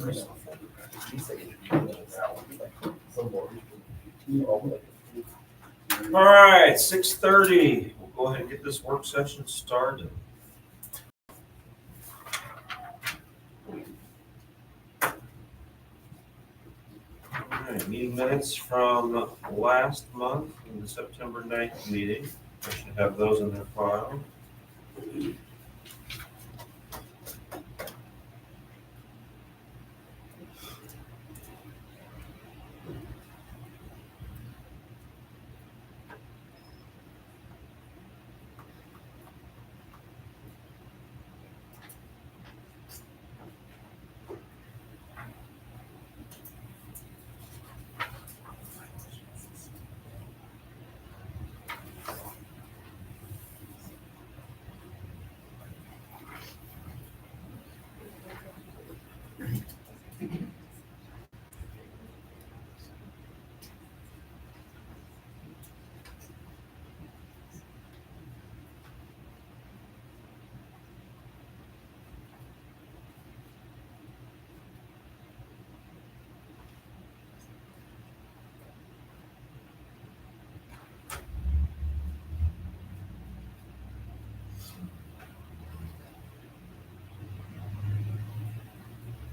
All right, 6:30. We'll go ahead and get this work session started. All right, meeting minutes from last month in the September 9th meeting. I should have those in their file.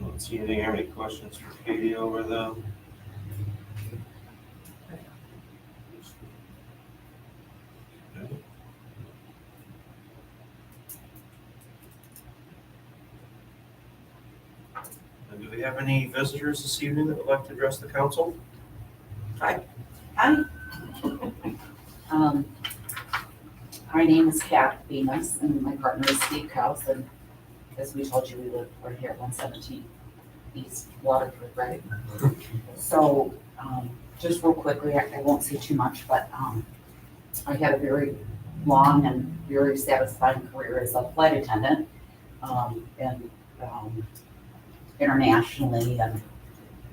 Don't see anything. Have any questions for Katie over them? Okay. And do we have any visitors this evening that would like to address the council? Hi. My name is Kat Bemis, and my partner is Steve Kaus, and as we told you, we live right here at 117 East Waterford, right? So, just real quickly, I won't say too much, but I had a very long and very satisfying career as a flight attendant, and internationally, and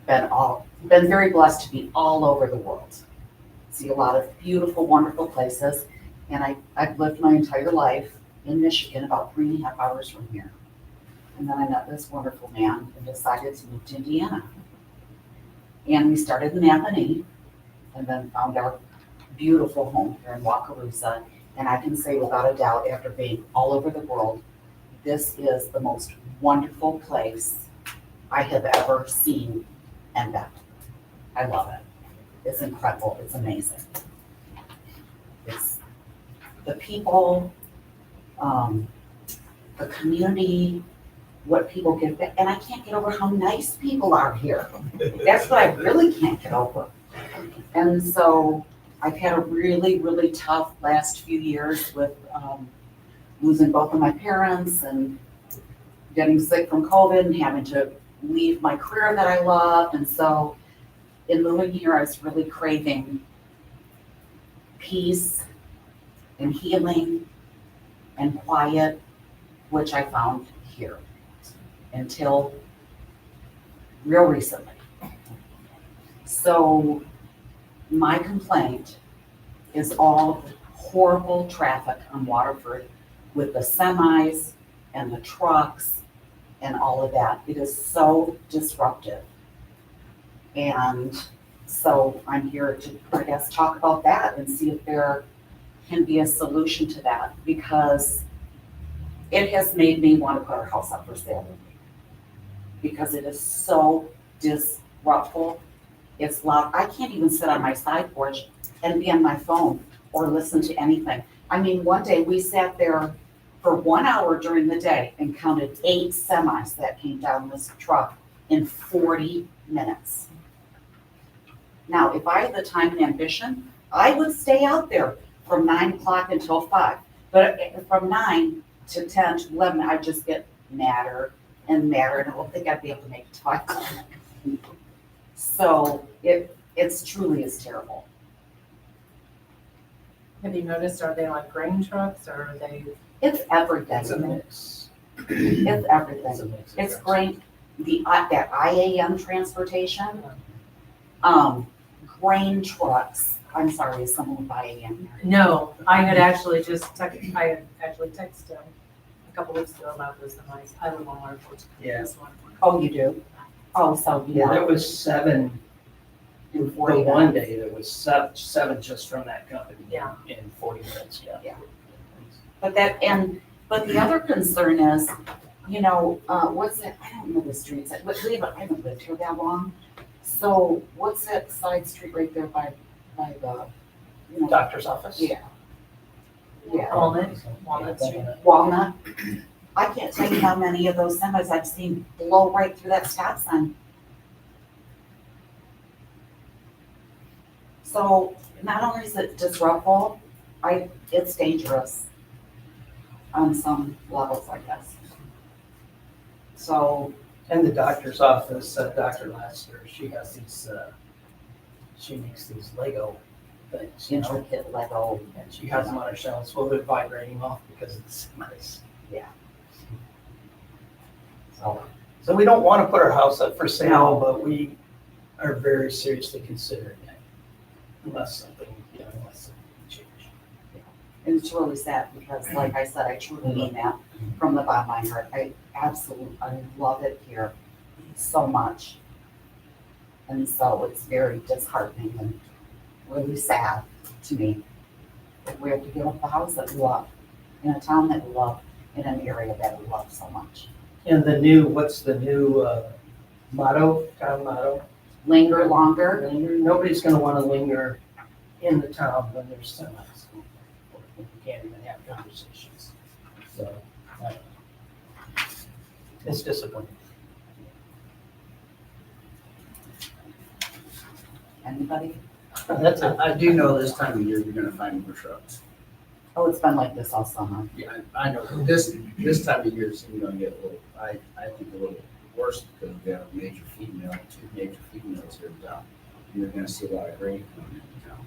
been very blessed to be all over the world. See a lot of beautiful, wonderful places. And I've lived my entire life in Michigan, about 3.5 hours from here. And then I met this wonderful man and decided to move to Indiana. And we started in Napanee and then found our beautiful home here in Wakarusa. And I can say without a doubt, after being all over the world, this is the most wonderful place I have ever seen and been. I love it. It's incredible. It's amazing. It's the people, the community, what people give back. And I can't get over how nice people are here. That's what I really can't get over. And so I've had a really, really tough last few years with losing both of my parents and getting sick from COVID and having to leave my career that I loved. And so in moving here, I was really craving peace and healing and quiet, which I found here until real recently. So my complaint is all the horrible traffic on Waterford with the semis and the trucks and all of that. It is so disruptive. And so I'm here to, I guess, talk about that and see if there can be a solution to that, because it has made me want to put our house up for sale because it is so disruptive. It's loud. I can't even sit on my side porch and be on my phone or listen to anything. I mean, one day we sat there for 1 hour during the day and counted 8 semis that came down this truck in 40 minutes. Now, if I had the time and ambition, I would stay out there from 9 o'clock until 5. But from 9 to 10 to 11, I just get madder and madder, and I don't think I'd be able to make it to 5 o'clock. So it's truly is terrible. Have you noticed, are they like grain trucks or are they? It's everything. It's a mix. It's everything. It's a mix of It's trucks. great, that IAM transportation, grain trucks. I'm sorry, is someone with IAM here? No, I had actually texted him a couple weeks ago about those semis. I live on Waterford. Yeah. This one. Oh, you do? Oh, so, Yeah, there yeah, was 7, in the 40 one minutes. day, there was seven just from that company. Yeah. In 40 minutes, yeah. But the other concern is, you know, what's it, I don't know the streets, but I haven't lived here that long. So what's that side street right there by the, you know? Doctor's office. Yeah. Yeah, Walnut Street. Walnut. I can't tell you how many of those semis I've seen blow right through that stop sign. So not only is it disruptive, it's dangerous on some levels, I guess. So, And the doctor's office, Dr. Lassiter, she has these, she makes these Lego things, you know, intricate Lego, and she has them on her shelves. Well, they're vibrating off because it's nice. So we don't want to put our house up for sale, but we are very seriously considering it. Unless something changes. and it's really sad because like I said, I truly mean that from the bottom of my heart. I love it here so much. And so it's very disheartening and really sad to me that we have to give up the house that we love, in a town that we love, in an area that we love so much. And what's the new motto, town motto? Linger longer. Nobody's gonna wanna linger in the town when there's semis. You can't even have conversations. So, it's disappointing. Anybody? That's it. I do know this time of year, you're gonna find more trucks. Oh, it's been like this all summer. Yeah, I know, this time of year, it's gonna get a little, I think a little worse because we have a major feed mill, 2 major feed mills here in town. And you're gonna see a lot of grain coming into town,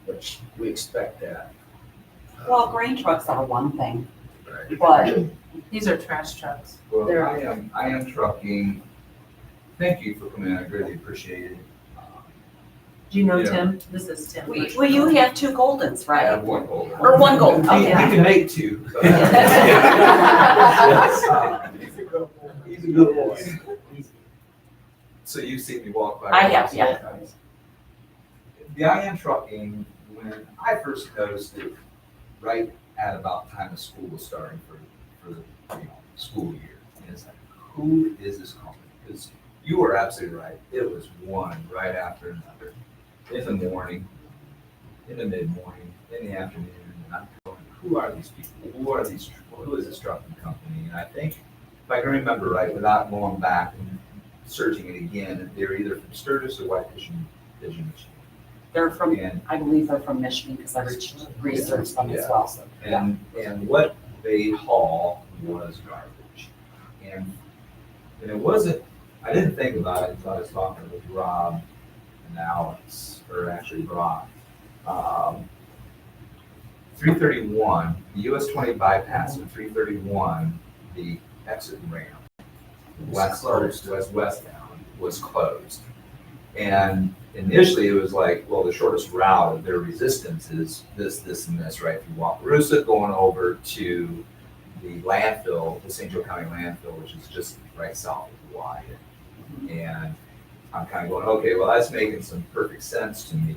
which we expect that. Well, grain trucks are one thing, Right. but These are trash trucks. Well, There- I am trucking. Thank you for coming in, I greatly appreciate it. Do you know Yeah. Tim? This is Tim. well, you have 2 Goldens, I right? have one goal. Or 1 Golden, We okay. can make 2. so- He's a good boy. So you've seen me walk by. I have, yeah. The I am trucking, when I first noticed it, right at about the time of school was starting for the school year. And it's like, who is this company? Because you were absolutely right. It was one right after another. In the morning, in the mid-morning, in the afternoon, and I'm going, who are these people? Who is this trucking company? And I think, if I can remember right, without going back and searching it again, they're either from Sturgis or Whitefish and Pigeon Michigan. They're from, And I believe they're from Michigan because I researched them as well. So, yeah. And what they haul was garbage. And it wasn't, I didn't think about it until I was talking with Rob and Alex, or actually Rob. 331, the US 20 bypass of 331, the exit ramp, westbound was closed. And initially it was like, well, the shortest route of their resistance is this, and this, right through Wakarusa, going over to the landfill, the St. Joe County landfill, which is just right south of Hawaii. And I'm kind of going, okay, well, that's making some perfect sense to me.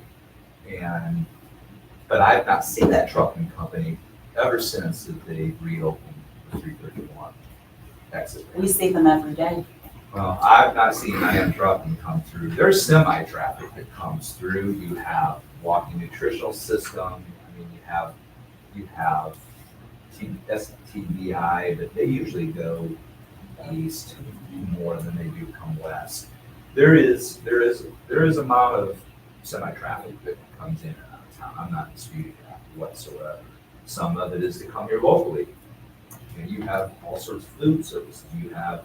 But I've not seen that trucking company ever since that they reopened the 331 exit ramp. We see them every day. Well, I've not seen I am trucking come through. There's semi-traffic that comes through. You have walking nutritional system. I mean, you have STBI, but they usually go east more than they do come west. There is amount of semi-traffic that comes in and out of town. I'm not disputing that whatsoever. Some of it is to come here locally. And you have all sorts of food services. You have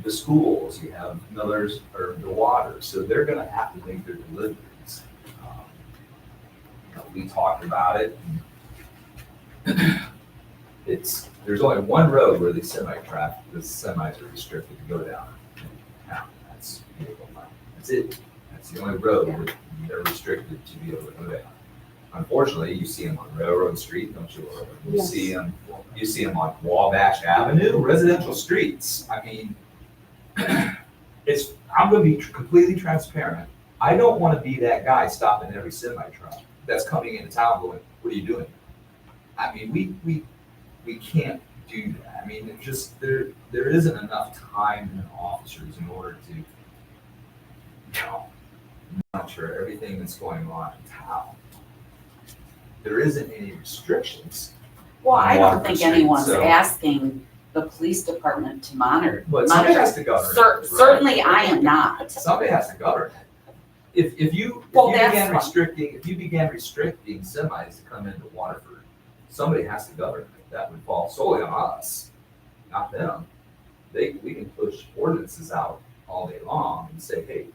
the schools, you have Miller's or the water, so they're gonna have to make their deliveries. We talked about it. There's only one road where the semis are restricted to go down town. That's vehicle line. That's it. That's the only road that they're restricted to be able to go down. Unfortunately, you see them on Railroad Street, don't you? You Yes. see them on Wabash Avenue, residential streets. I mean, I'm gonna be completely transparent. I don't wanna be that guy stopping every semi truck that's coming into town going, what are you doing? I mean, we can't do that. I mean, it's just, there isn't enough time in officers in order to, monitor everything that's going on in town. There isn't any restrictions. Well, I don't Water think Street, anyone's so- asking the police department to monitor. But somebody has to govern it. right? Certainly I am not. Somebody has to govern it. If you Well, began that's restricting semis to come into Waterford, somebody has to govern it. That would fall solely on us, not them. We can push ordinances out all day long and say, hey,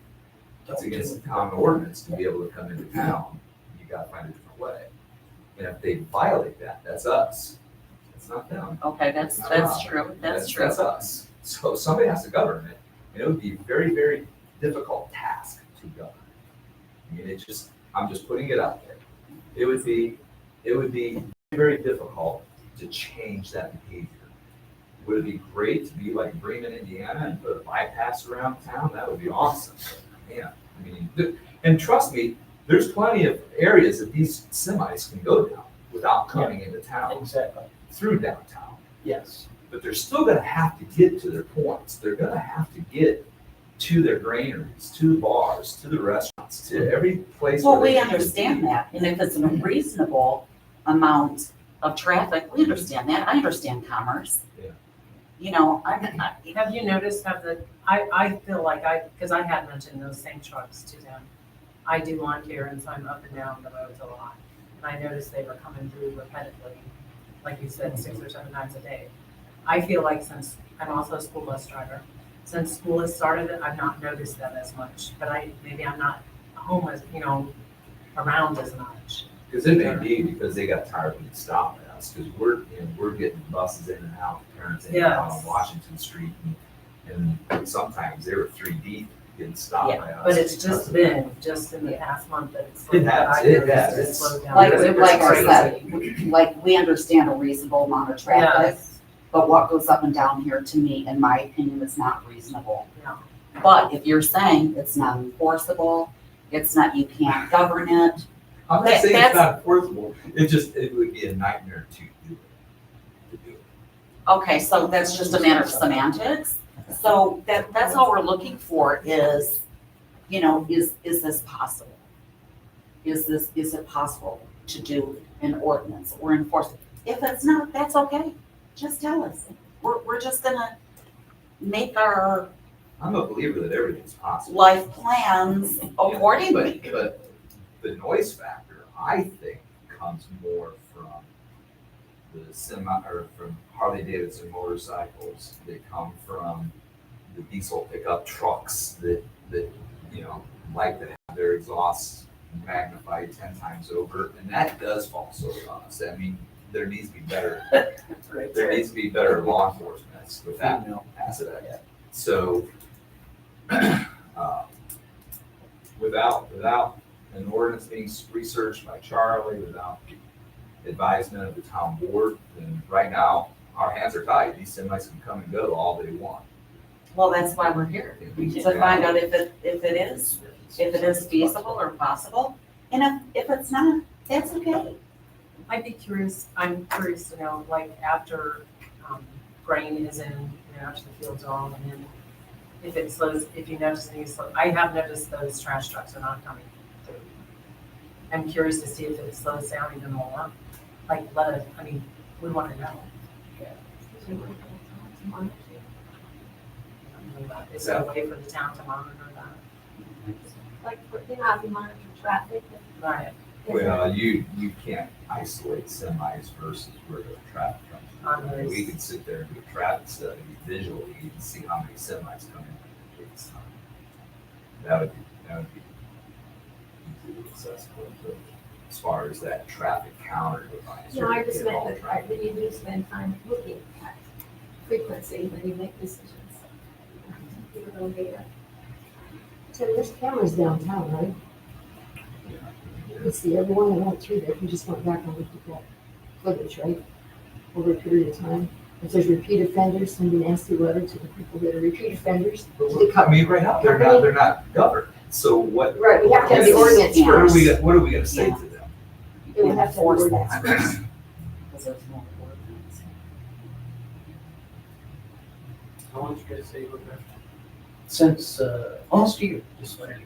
it's against the town ordinance to be able to come into town. You gotta find a different way. And if they violate that, that's us. It's not them. Okay, that's true, that's true. That's us. So somebody has to govern it, and it would be a very, very difficult task to govern. I mean, I'm just putting it out there. It would be very difficult to change that behavior. Would it be great to be like Bremen, Indiana, and put a bypass around town? That would be awesome. Yeah, I mean, and trust me, there's plenty of areas that these semis can go down without coming into town Exactly, through downtown. yes. But they're still gonna have to get to their points. They're gonna have to get to their granaries, to the bars, to the restaurants, to every place. Well, where they we need to understand be. that, and if it's a reasonable amount of traffic, we understand that, I understand commerce. Yeah. You know, I'm, Have you noticed I feel like because I had mentioned those same trucks to them. I do lawn care and so I'm up and down the roads a lot. And I noticed they were coming through repetitively, like you said, 6 or 7 times a day. I feel like since I'm also a school bus driver, since school has started, I've not noticed that as much. But maybe I'm not home as, around as much. Cause it may be because they got tired of being stopped at us, cause we're getting buses in and out, parents in and out on Yes. Washington Street. And sometimes they were 3 deep getting stopped Yeah, by us. But it's just been, just in the past month that it's. It has, that I it noticed has. it's slowed down. like, Because it was like I crazy. said, like, we understand a reasonable amount of traffic, Yes, but what goes up and down here, to me, in my opinion, is not reasonable. no. But if you're saying it's not enforceable, it's not, you can't govern it, I'm not That- saying it's that's- not enforceable, it would be a nightmare to do it. okay, so that's just a matter of semantics. So that's all we're looking for is, is this possible? Is it possible to do an ordinance or enforce it? If it's not, that's okay, just tell us. We're just gonna make our I'm a believer that everything's possible. life plans accordingly. But the noise factor, I think, comes more from from Harley Davidson motorcycles. They come from the diesel pickup trucks that like to have their exhausts magnified 10 times over, and that does fall solely on us. I mean, there needs to be better. Right There there. needs to be better law enforcement with that aspect. So, without an ordinance being researched by Charlie, without the advisement of the town board, then right now, our hands are tied. These semis can come and go all they want. Well, that's why we're here, to find out if it is feasible or possible. And if it's not, that's okay. I'm curious to know, like, after, grain is in, after the fields are all in, if it slows, if you notice any slow, I have noticed those trash trucks are not coming through. I'm curious to see if it slows down even more, like, we want to know. Is there a way for the town to monitor that? Like, how we monitor traffic. Right. Well, you can't isolate semis versus where the traffic comes from. Others. We can sit there and do a traffic study visually and see how many semis come in at each time. That would be easily accessible, but as far as that traffic counter device. No, I just get all meant the that traffic. when you do spend time looking at frequency when you make decisions. Give a little data. So there's cameras downtown, right? You can see everyone that went through there, if you just went back and looked at that footage, right? Over a period of time. If there's repeat offenders, send a nasty letter to the people that are repeat offenders. To the I mean, right now, they're not governed, so what? Right, we have to have the ordinance Yeah. first. What are we gonna say Yeah. to them? It would have to have the Enforce ordinance that. first. Because there's no ordinance. How long did you guys say you were there? Since, last year, just like,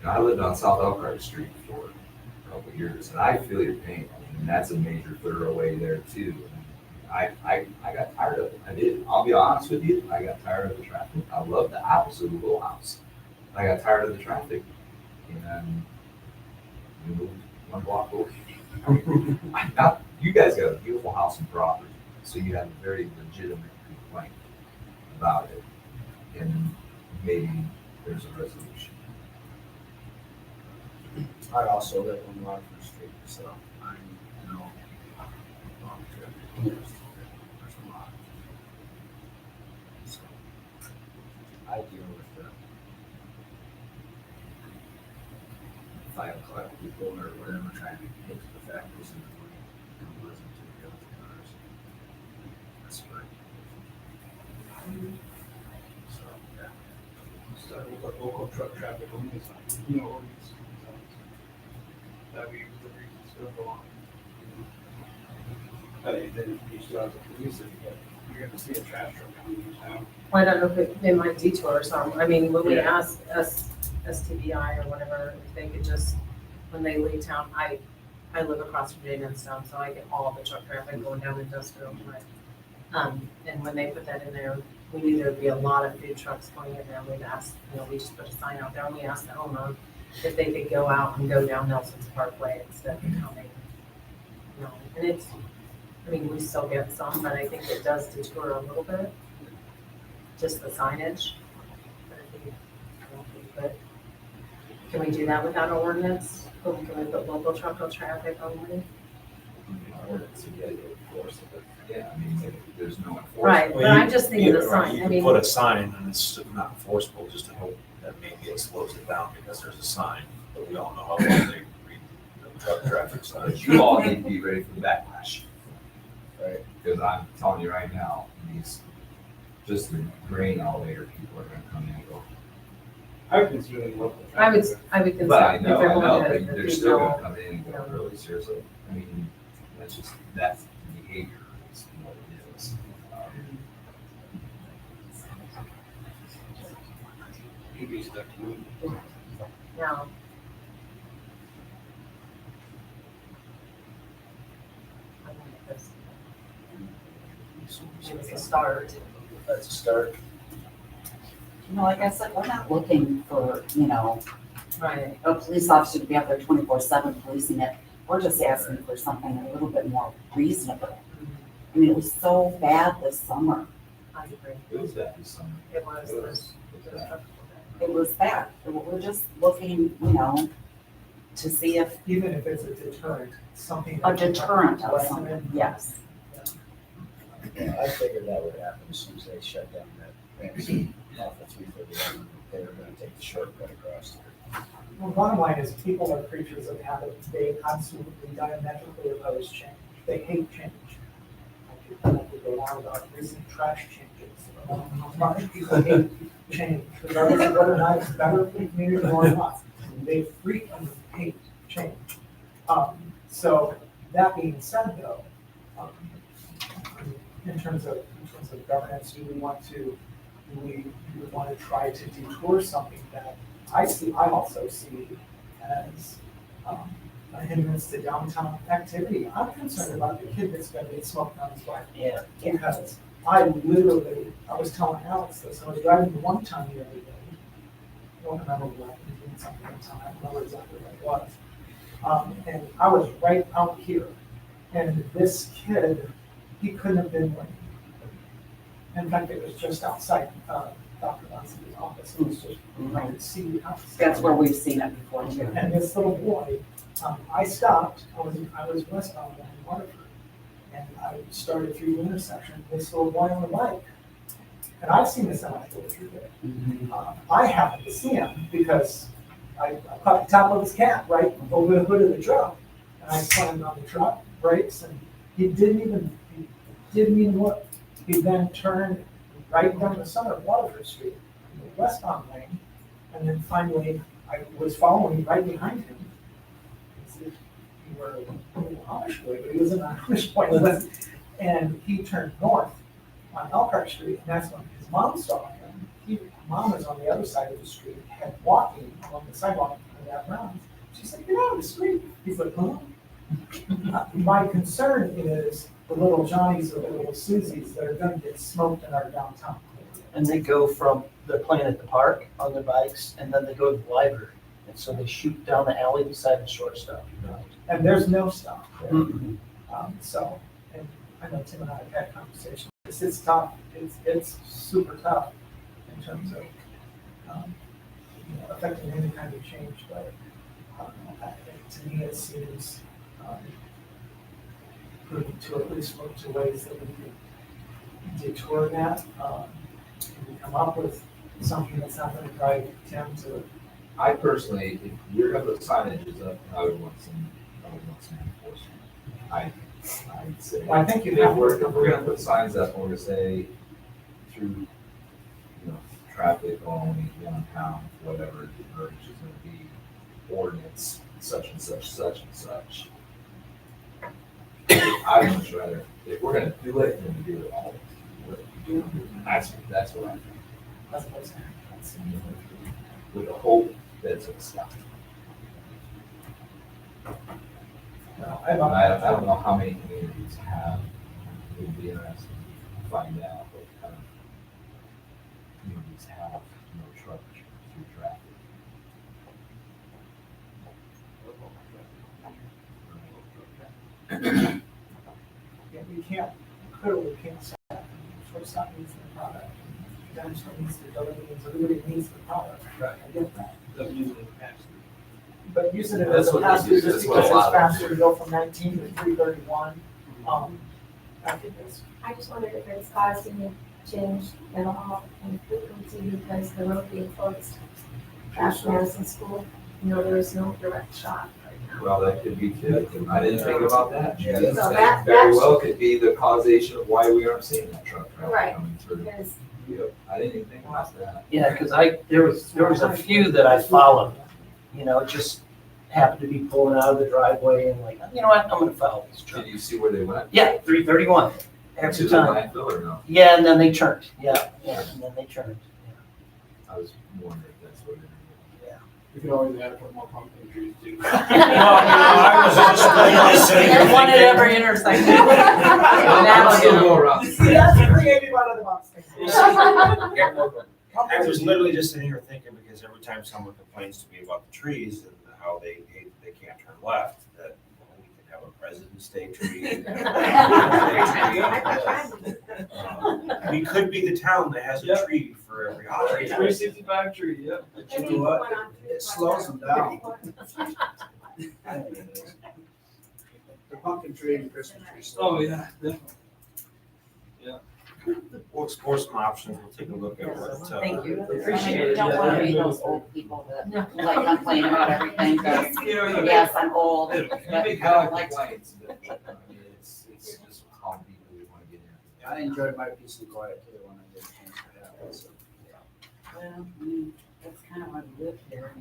I lived on South Elkhart Street for a couple of years, and I feel your pain. And that's a major thoroughway there too. I got tired of it. I did. I'll be honest with you. I got tired of the traffic. I love the house, it was a little house. I got tired of the traffic, and we moved one block away. Now, you guys got a beautiful house and property, so you have a very legitimate complaint about it, and maybe there's a resolution. I also live on Waterford Street, so I'm, you know, long trip. There's a lot. So, I deal with the 5 o'clock people or whatever trying to get to the factories in the morning, and listen to the other cars. That's right. So, yeah. Started with like local truck traffic only sign, you know, ordinance. That we, the reasons to go on. Then you still have the police, if you're gonna see a trash truck coming in town. Well, I don't know if it might detour or something. I mean, when we Yeah. asked STBI or whatever, if they could just, when they leave town, I live across from Jane Stone, so I get all the truck traffic going down Industrial. And when they put that in there, we knew there'd be a lot of food trucks going in there. We'd asked, we just put a sign out there and we asked the owner if they could go out and go down Nelson's Parkway instead of coming. And it's, we still get some, but I think it does detour a little bit, just the signage. But I think, can we do that without an ordinance? Or can we put local truck traffic only? Yeah, I mean, there's no enforcement. Right, but I'm just thinking the Yeah, right, sign, You I can mean, put a sign and it's not enforceable, just to hope that maybe it slows it down because there's a sign, but we all know how well they read the truck traffic But signs. you all need to be ready for the backlash. Right. Because I'm telling you right now, just the grain elevator people are gonna come in and go. I would consider them local I would, traffic. I would But I consider, know, if they're going to but the they're food still gonna hall, come in and go, really, seriously? I mean, that's behavior, is what it is. You'd be stuck to it. no. I think that's- It was a start. That's a start. Like I said, we're not looking for, Right. a police officer to be out there 24/7 policing it. We're just asking for something a little bit more reasonable. It was so bad this summer. I agree. It was that this summer. It was, It was bad. It was bad. We're just looking, to see if Even if it's a deterrent, something. a deterrent of Lessen something, it. yes. Yeah, I figured that would happen as soon as they shut down that fence off of 331. They were gonna take the shortcut across there. Well, bottom line is people are creatures of habit. They absolutely diametrically oppose change. They hate change. I could go on about recent trash changes. How much people hate change, regardless of whether or not it's better for the community or not. They frequently hate change. So that being said, though, in terms of governance, do we want to try to detour something that I also see as a hindrance to downtown activity? I'm concerned about the kid that's gonna get smoked on his bike. Yeah. Because I was telling Alex this, I was driving the one time the other day. I don't remember what, doing something one time, I don't remember exactly what it was. And I was right out here, and this kid, he couldn't have been more. In fact, it was just outside, Dr. Lansing's office, it was just, I could see the house. That's where we've seen it before too. And this little boy, I stopped, I was westbound in Waterford, and I started through the intersection, this little boy on the bike. And I've seen this semi go through there. I happened to see him because I caught the top of his cap right over the hood of the truck. And I slammed on the truck, brakes, and he didn't even look. He then turned right down the center of Waterford Street, westbound lane, and then finally, I was following right behind him. As if he were an Amish boy, but he was an Amish boy, and he turned north on Elkhart Street, and that's when his mom saw him. Mom was on the other side of the street, had walking along the sidewalk and that round. She said, "Get out of the street." He's like, "Huh?" My concern is the little Johnnies or the little Susies that are gonna get smoked in our downtown. And they go from, they're playing at the park on their bikes, and then they go to the library. And so they shoot down the alley beside the shortstop. And there's no stop there. Mhm. So, and I know Tim and I have had conversations. It's tough. It's super tough in terms of, affecting any kind of change, but, to me, it seems, prudent to at least look to ways that we can detour that, and come up with something that's not gonna drive Tim to. I personally, if you're gonna put signages up, I would want some enforcement. I'd say. I think you If have. we're gonna put signs up, and we're gonna say through, traffic only downtown, whatever the verbiage is gonna be, ordinance, such and such, such and such. I'd much rather, if we're gonna do it, then we do it all. That's what I think. That's what's happening. With the hope that it's gonna stop. No, I don't know how many communities have, it would be interesting to find out what kind of communities have no truck through traffic. Yeah, we can't, clearly can't stop that. Shortstop needs the product. Dempster needs the delivery, everybody needs the product. Right. I get that. Doesn't usually pass. But using it That's as a what they pass-through use, just that's what because a lot it's of them faster do. to go from 19 to 331, I think it's, I just wondered if it's caused any change at all in frequency because the road being closed. Past Madison School, there is no direct shot right now. Well, that could be too. I didn't think about that. Yeah. Judy. So That very well could be the causation of why we aren't seeing that truck traffic Right. coming through. Because Yep, I didn't even think about that. Yeah, because there was a few that I followed, just happened to be pulling out of the driveway and like, you know what, I'm gonna follow this truck. Did you see where they went? Yeah, 331, To every the time. landfill or no? Yeah, and then they turned, yeah, and then they turned. I was wondering if that's what it is. We could always add a couple more pumpkin trees too. I was just literally sitting here There's one at thinking- every intersection. I'll still go around. see, that's creative out of the box. I was literally just sitting here thinking, because every time someone complains to me about the trees and how they can't turn left, that we could have a President's Day tree. We could be the town that has a Yep. tree for every holiday. 365 tree, yep. But you know what? It slows them down. The pumpkin tree and Christmas tree. Oh, yeah, definitely. We'll explore some options, we'll take a look at what. Thank you. Appreciate it. Don't want to be those old people that like complain about everything, because, yes, I'm old, You but make I don't valid like. complaints, but I mean, it's just how deeply we want to get in. I enjoyed my peace and quiet too when I did a chance to have it, so. Well, that's kind of why we live here.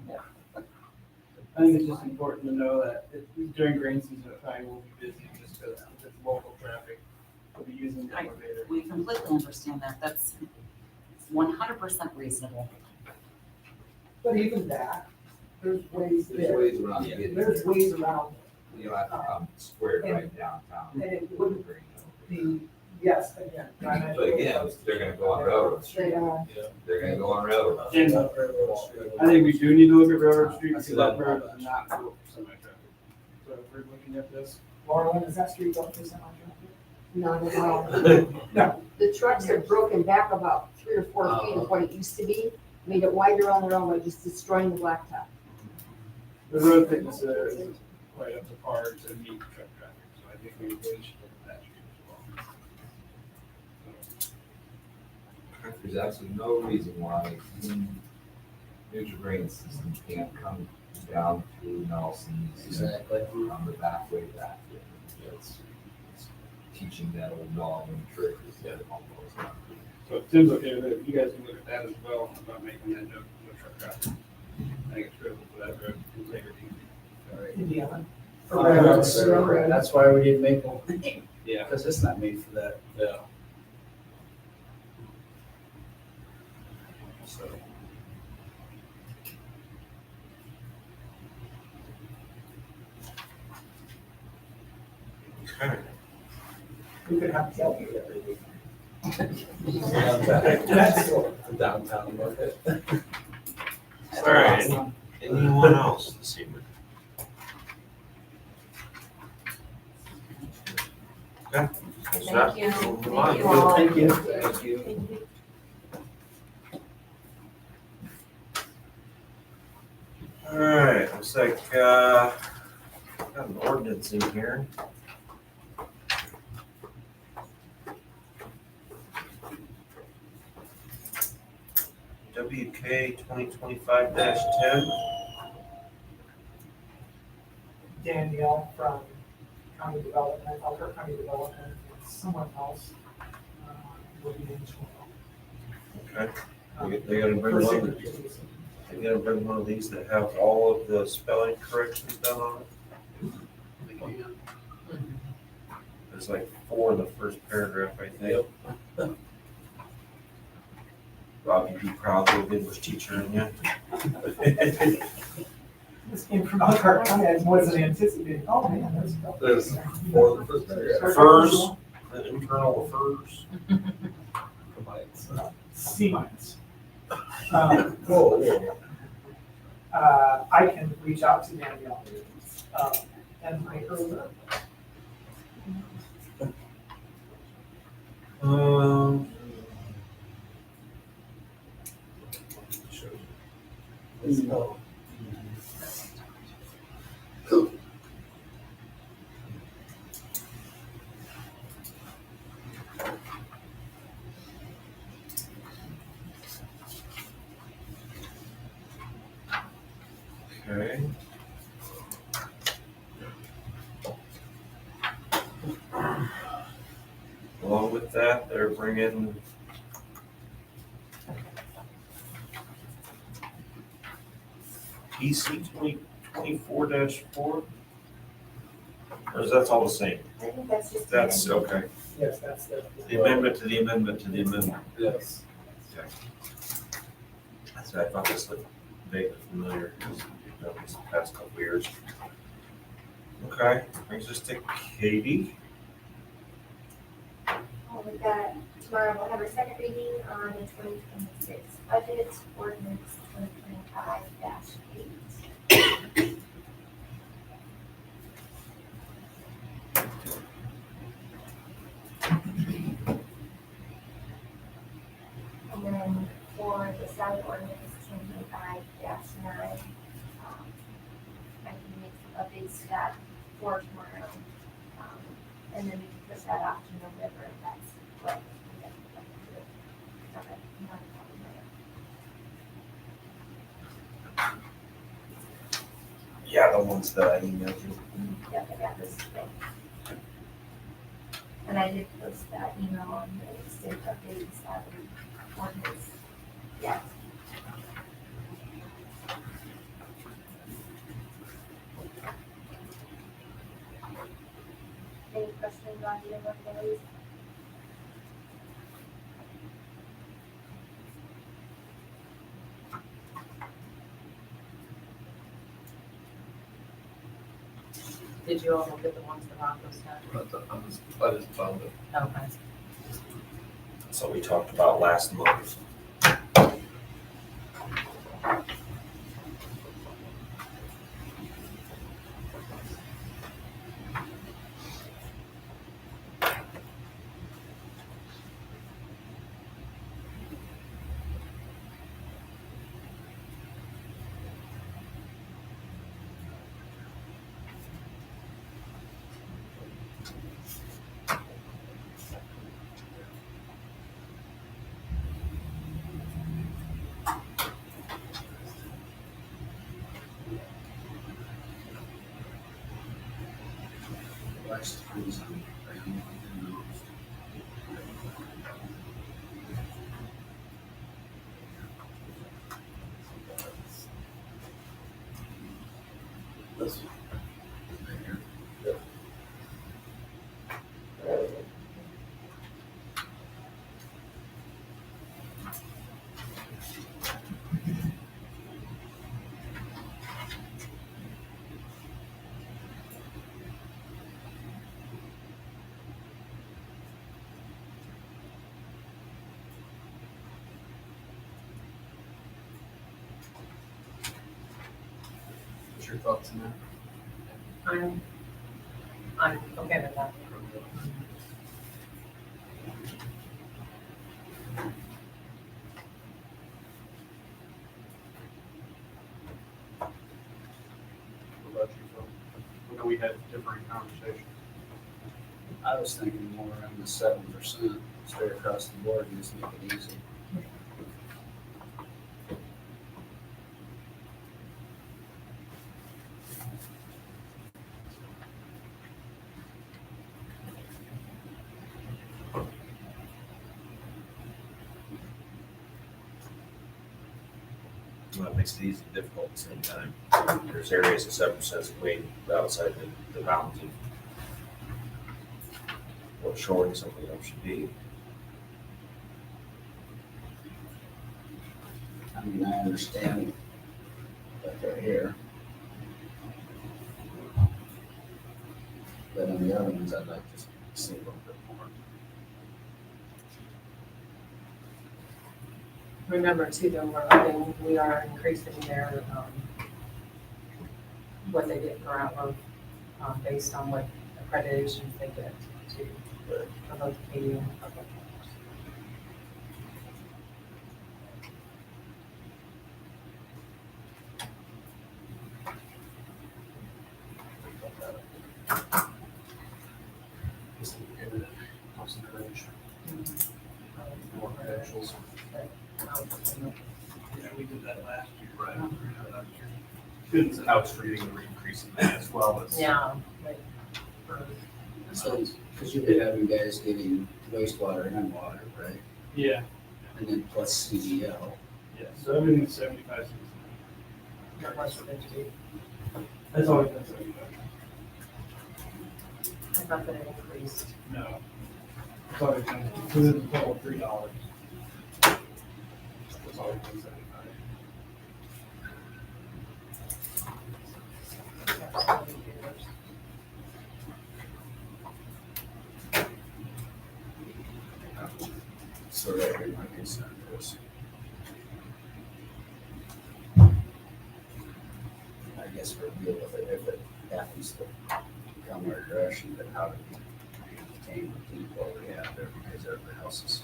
I think it's just important to know that during grain season, it probably will be busy just because it's local traffic. We'll be using the elevator. We completely understand that. That's 100% reasonable. But even that, there's ways There's there. ways around getting. There's ways around it. You don't have to come square right downtown. And it wouldn't be, yes, again. But again, they're gonna go on railroad street. They are. They're gonna go on railroad. And I think we do need to look at Railroad Street because that road is not built for semi-traffic. So if we're looking at this, Laura, is that street going through semi-traffic? Not at all. No. The trucks have broken back about 3 or 4 feet of what it used to be, made it wider on their own by just destroying the blacktop. the road thickness there is quite up to par to meet truck traffic. So I think we really should look at that street as well. So, There's absolutely no reason why neutral drain system can't come down through Nelson's. Exactly. On the back way back. It's teaching that old dog and trick is that almost. So if Tim's okay with it, you guys can look at that as well, about making that no truck traffic. I think it's critical for that road integrity. All right. Indiana. That's why we didn't make one, Yeah. because it's not made for that. Yeah. So. Okay. We could have tailgate every week. That's downtown market. All right, anyone else this evening? Okay. Thank you. Move on. Thank you all. Thank you. Thank you. All right, looks like, got an ordinance in here. WK 2025-10. Danielle from County Development, Elkhart County Development, and someone else, will be in tomorrow. Okay. They gotta bring one, they gotta bring one of these that have all of the spelling corrections done on it. There's like 4 in the first paragraph, I think. Rob, you'd be proud of the English teacher in you. This came from Elkhart County, I wasn't anticipating, oh man, that's. There's 4 in the first paragraph. Affairs, the internal affairs. C minus. Whoa. I can reach out to Danielle, and make her aware. So, Okay. Along with that, they're bringing PC 2024-4? Or is that all the same? I think that's just. That's, okay. Yes, that's The amendment to the amendment to the amendment. yes. That's why I thought this looked vaguely familiar, because we've done this the past couple years. Okay, brings us to Katie. We've got, tomorrow we'll have our second reading on the 2026 budget, ordinance 2025-8. And then for the salary ordinance 2025-9, I can make some updates to that for tomorrow. And then we can push that off to November if that's what we get. Okay, not a problem there. Yeah, the ones that I emailed you. Yep, I got this today. And I did post that email on the state updated salary ordinance. Yeah. Any questions on either of those? Did you all look at the ones that Rocco's had? I just found it. Okay. That's what we talked about last month. Last cruise on, This- What's your thoughts on that? I'm okay with that. What about you, Phil? I know we had different conversations. I was thinking more around the 7%, straight across the board, and just make it easy. Well, it makes it easy and difficult at the same time. There's areas of 7% way outside the bounds of what shoring something else should be. I mean, I understand that they're here. But on the other ones, I'd like to see a little bit more. Remember too, though, we are increasing their, what they get per hour, based on what accreditations they get to, for both KU and public works. Just give it a consideration. More credentials. Yeah, we did that last year, right? Students, I was forgetting we're increasing that as well as. Yeah, like, So, because you've been having guys getting wastewater and water, right? Yeah, And then plus CDL. yeah, so everything's 75 cents. that was 50. That's always been 75. I thought that it increased. No. It's always been, because it's a total of $3. It's always been 75. So right here, my concern is. I guess we'll deal with it if it happens to come our direction, but how do we maintain the people we have there, because everybody else is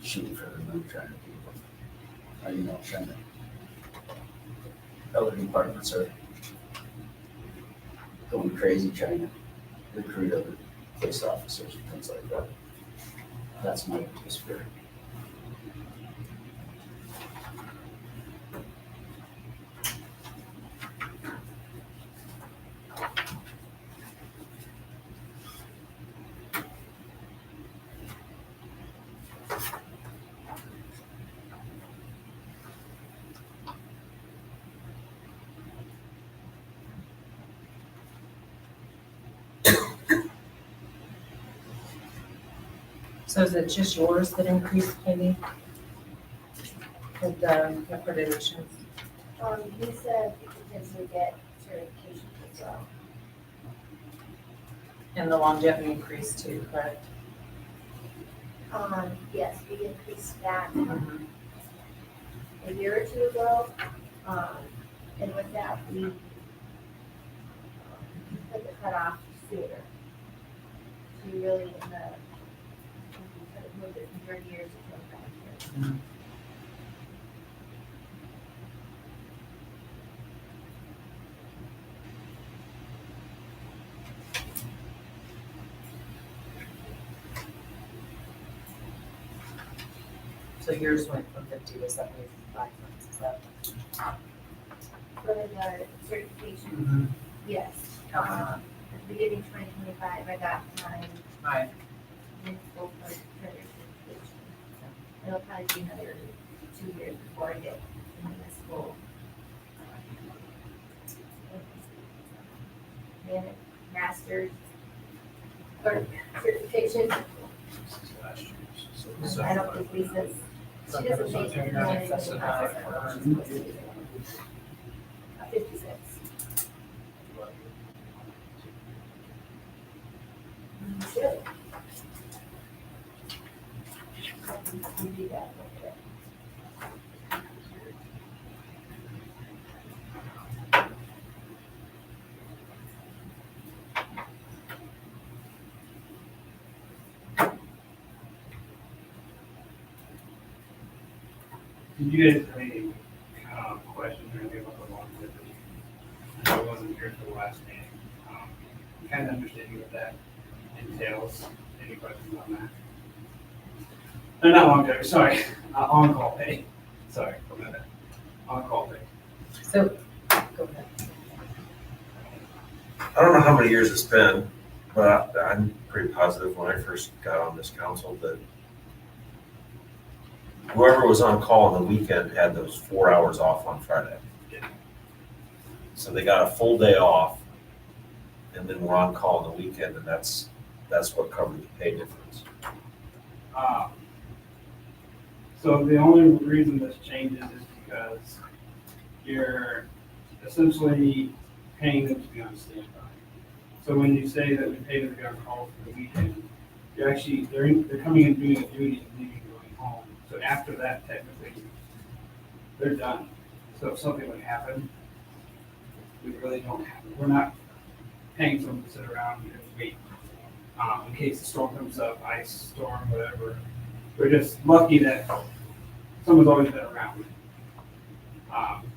shooting for the moon, trying to keep them. Trying to. Other departments are going crazy trying to recruit other police officers and things like that. That's my biggest fear. So is it just yours that increased, Katie? With the accreditations? He said we could potentially get certification as well. And the longevity increased too, correct? Yes, we increased that a year or two ago. And with that, we put the cutoff sooner. We really, we moved it from 30 years to 25 years. So yours went from 50 to 75, is that? For the certification, yes. Okay. At the beginning of 2025, I got my Right. municipal clerk treasurer certification. It'll probably be another 2 years before I get the municipal. mechanic master's or certification. I don't think Lisa's, she doesn't think that management process are 56. Should. You do that. Did you guys have any questions or anything about the longevity? I know I wasn't here for the last meeting. Kind of understanding what that entails. Any questions on that? Not longevity, sorry, on-call pay. Sorry, forgot that. On-call pay. So, go ahead. I don't know how many years it's been, but I'm pretty positive when I first got on this council that whoever was on call on the weekend had those 4 hours off on Friday. So they got a full day off and then were on call on the weekend, and that's what covered the pay difference. So the only reason this changes is because you're essentially paying them to be on standby. So when you say that we pay them to be on call for the weekend, you're actually, they're coming and doing a duty and leaving, going home. So after that, technically, they're done. So if something would happen, we really don't have, we're not paying someone to sit around and wait in case the storm comes up, ice storm, whatever. We're just lucky that someone's always been around.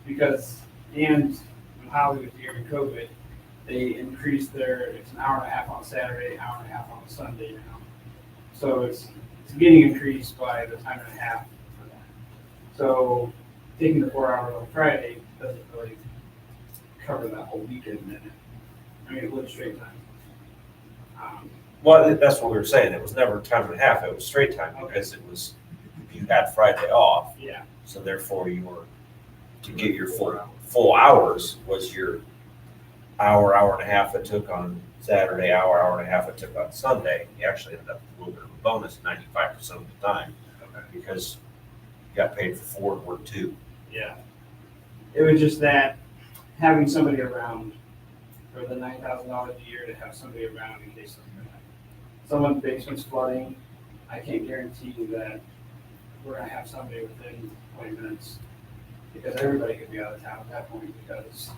Because, and when Holly was here in COVID, they increased it's an hour and a half on Saturday, hour and a half on Sunday now. So it's getting increased by the time and a half for that. So taking the 4 hours on Friday doesn't really cover that whole weekend in it. I mean, it would straight time. Well, that's what we were saying. It was never time and a half. It was straight time because it was, you had Friday off. Yeah. So therefore you were, to get your full hours was your hour and a half it took on Saturday, hour and a half it took on Sunday. You actually ended up with a little bit of a bonus 95% of the time because you got paid for 4 and worked 2. Yeah. It was just that having somebody around for the $9,000 a year, to have somebody around in case something happens. Someone's basement's flooding, I can't guarantee you that we're gonna have somebody within 20 minutes because everybody could be out of town at that point because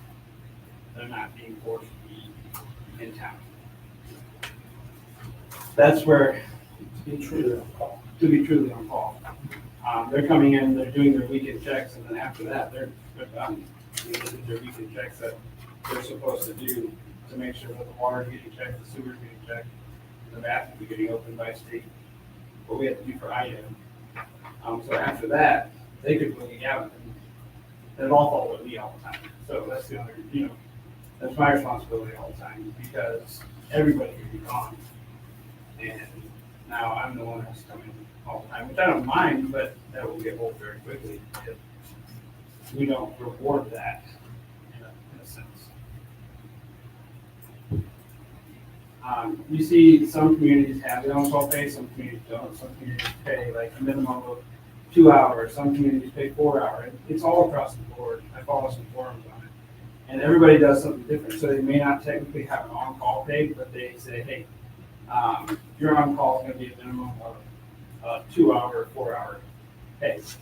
they're not being forced to be in town. That's where, to be truly on call. They're coming in, they're doing their weekend checks, and then after that, they're done. They did their weekend checks that they're supposed to do to make sure that the water's getting checked, the sewer's getting checked, and the bathrooms are getting opened by state. What we have to do for IDEM. So after that, they could bring it out, and it all falls with me all the time. So that's the other, that's my responsibility all the time because everybody can be gone. And now I'm the one that's coming all the time, which I don't mind, but that will get old very quickly if we don't reward that in a sense. You see some communities have their own call pay, some communities don't. Some communities pay like a minimum of 2 hours, some communities pay 4 hours. It's all across the board. I follow some forums on it. And everybody does something different. So they may not technically have an on-call pay, but they say, hey, your on-call is going to be a minimum of 2 hour, 4 hour pay. Is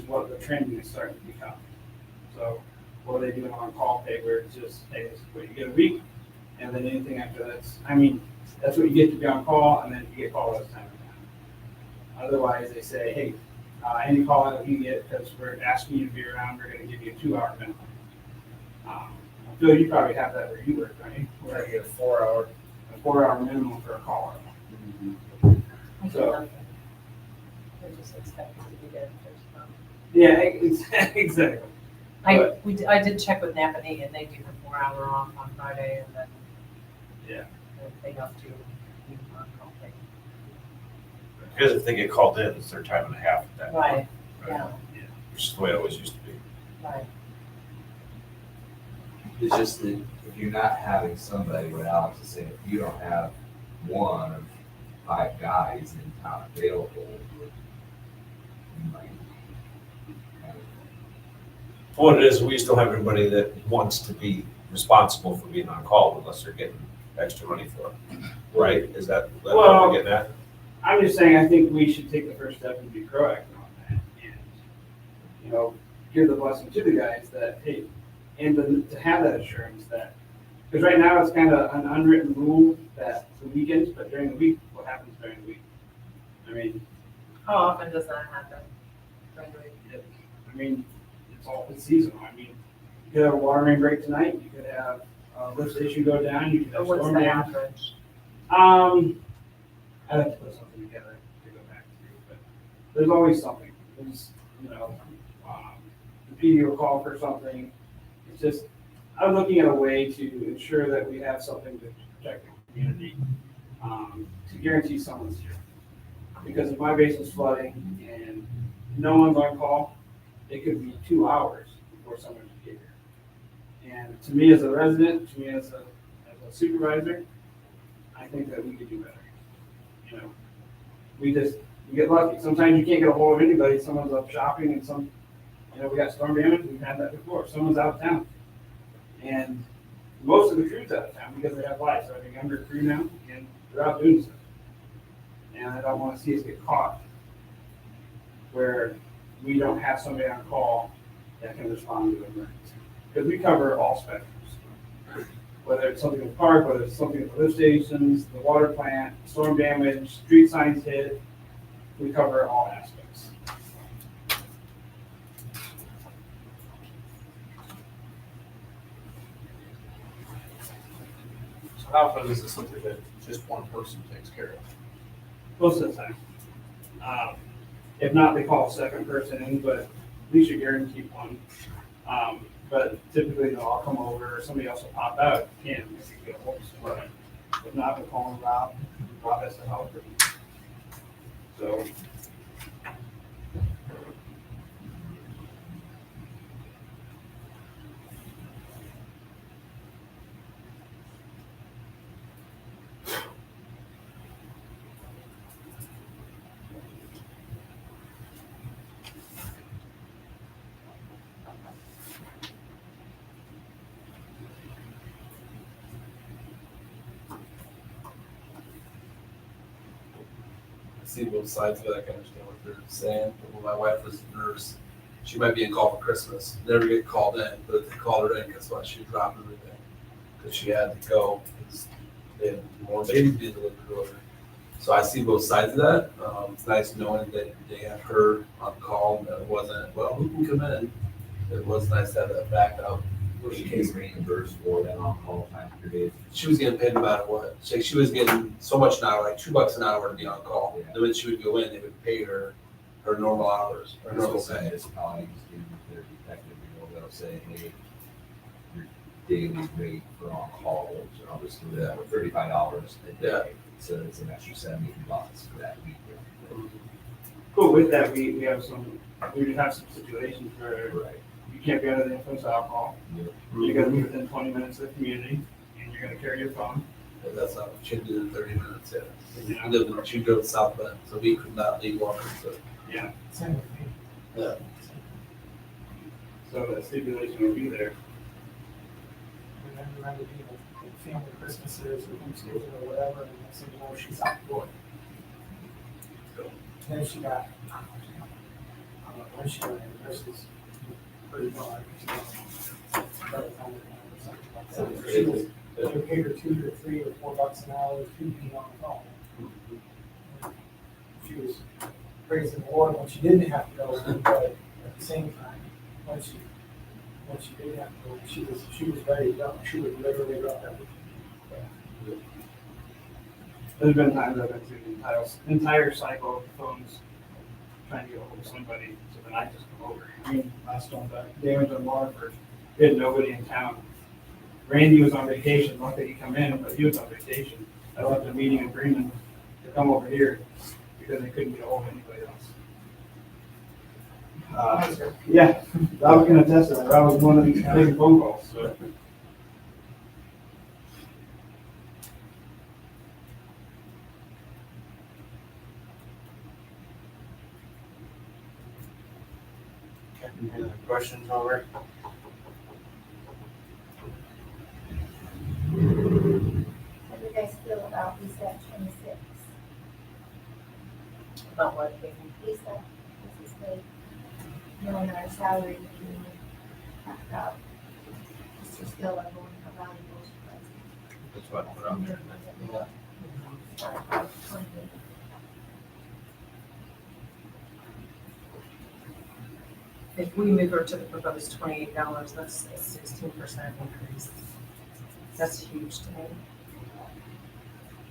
what the trending is starting to become. So what are they doing on-call pay where it's just, hey, this is what you get a week, and then anything after that's what you get to be on call, and then you get called all the time. Otherwise, they say, hey, any call out you get, because we're asking you to be around, we're going to give you a 2 hour minimum. Phil, you probably have that where you work, right? Where you get a 4 hour minimum for a call out. So, They're just expected to be there first time. yeah, exactly. I did check with Napanee and they do the 4 hour off on Friday and then. Yeah. They have to be on call pay. Because if they get called in, it's their time and a half at that point. Right, yeah, Which is the way it always used to be. right. It's just that if you're not having somebody, what Alex is saying, if you don't have one of 5 guys in town available, you might kind of What it is, we still have everybody that wants to be responsible for being on call unless they're getting extra money for it. Right? Is that what Well- we're getting at? I'm just saying, I think we should take the first step and be proactive on that, and, you know, give the blessing to the guys that, hey, and to have that assurance that, because right now it's kind of an unwritten rule that the weekends, but during the week, what happens during the week? I mean, How often does that happen? During the week? it's seasonal. I mean, you could have a water main break tonight, you could have a lift station go down, you could Or have what's storm the damage. average? I'd have to put something together to go back through, but there's always something. There's, the PD will call for something. It's just, I'm looking at a way to ensure that we have something to protect the community, to guarantee someone's here. Because if my basement's flooding and no one's on call, it could be 2 hours before someone can get here. And to me as a resident, to me as a supervisor, I think that we could do better. You know, we get lucky. Sometimes you can't get a hold of anybody. Someone's up shopping and we got storm damage. We've had that before. Someone's out of town. And most of the crew's out of town because they have lives. So I have a younger crew now and they're out doing stuff. And I don't want to see us get caught where we don't have somebody on call that can respond to an emergency. Because we cover all spectrums. Whether it's something in the park, whether it's something at the lift stations, the water plant, storm damage, street signs hit, we cover all aspects. So how often is this something that just one person takes care of? Most of the time. If not, they call a second person in, but at least you guarantee one. But typically, I'll come over, or somebody else will pop out, if you can, if you get a hold of someone. If not, we'll call Rob, Rob has to help. So, I see both sides of it, I can understand what they're saying. When my wife was a nurse, she might be in call for Christmas, never get called in, but if they called her in, guess what, she'd drop everything. Because she had to go, because they had more babies being delivered over. So I see both sides of that. It's nice knowing that they have her on call, and that it wasn't, well, who can come in? It was nice to have that backup. Was she getting reimbursed for that on-call time period? She was getting paid no matter what. She was getting so much an hour, like $2 an hour to be on call. Yeah. Then when she would go in, they would pay her her normal hours, her normal Some pay. municipalities do their detective, they'll say, hey, your daily rate for on-call, so I'll just do that, $35 a day. So it's an extra $70 for that week. cool, with that, we do have some situations where Right. you can't be under the influence of alcohol. Yeah. You gotta be within 20 minutes of the community, and you're gonna carry your phone. But that's not what she did in 30 minutes, yeah. Yeah. We lived in, she drove to South Bend, so we could not leave Walker, so. Yeah, Same with me. Yeah. so that stipulation will be there. And then remember being at family Christmases or Thanksgiving or whatever, and next thing you know, she's out the door. Then she got, I don't know when she got in, nurses, pretty hard. By the time or something like that. She was, they paid her $2 or $3 or $4 an hour to be on the phone. She was praising the Lord when she didn't have to go, but at the same time, when she did have to go, she was ready to go. She would literally drop everything. There's been times I've been through the entire cycle of phones trying to get a hold of somebody, so then I just come over. I mean, last storm damage on Waterford, we had nobody in town. Randy was on vacation, not that he come in, but he was on vacation. I left a meeting in Bremen to come over here because they couldn't get a hold of anybody else. Yeah, Rob can attest to that. Rob was one of these making phone calls, so. questions over? How do you guys feel about Lisa 26? About what, Katie? Lisa, this is the, knowing our salary, we talk about just your skill level and how valuable she That's what I put on there. was. If we move her to the proposed $28, that's a 16% increase. That's huge to me.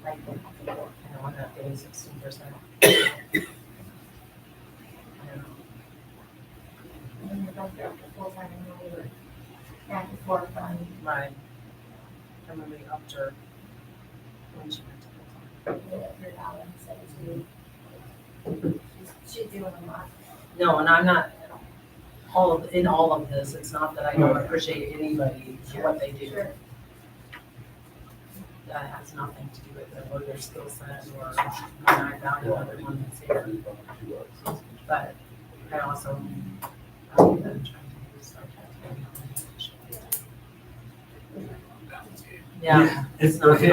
I think, we're not getting 16%. I don't know. And the bump up to full-time, and we were back and forth on Right. And when we upped her, when she went to full-time. her dollar instead of two. She's doing a lot. No, and I'm not, in all of this, it's not that I don't appreciate anybody for what they do. Sure. That has nothing to do with them or their skill set or, I value everyone that's here. But I also value them trying to use our Yeah, it's not fun.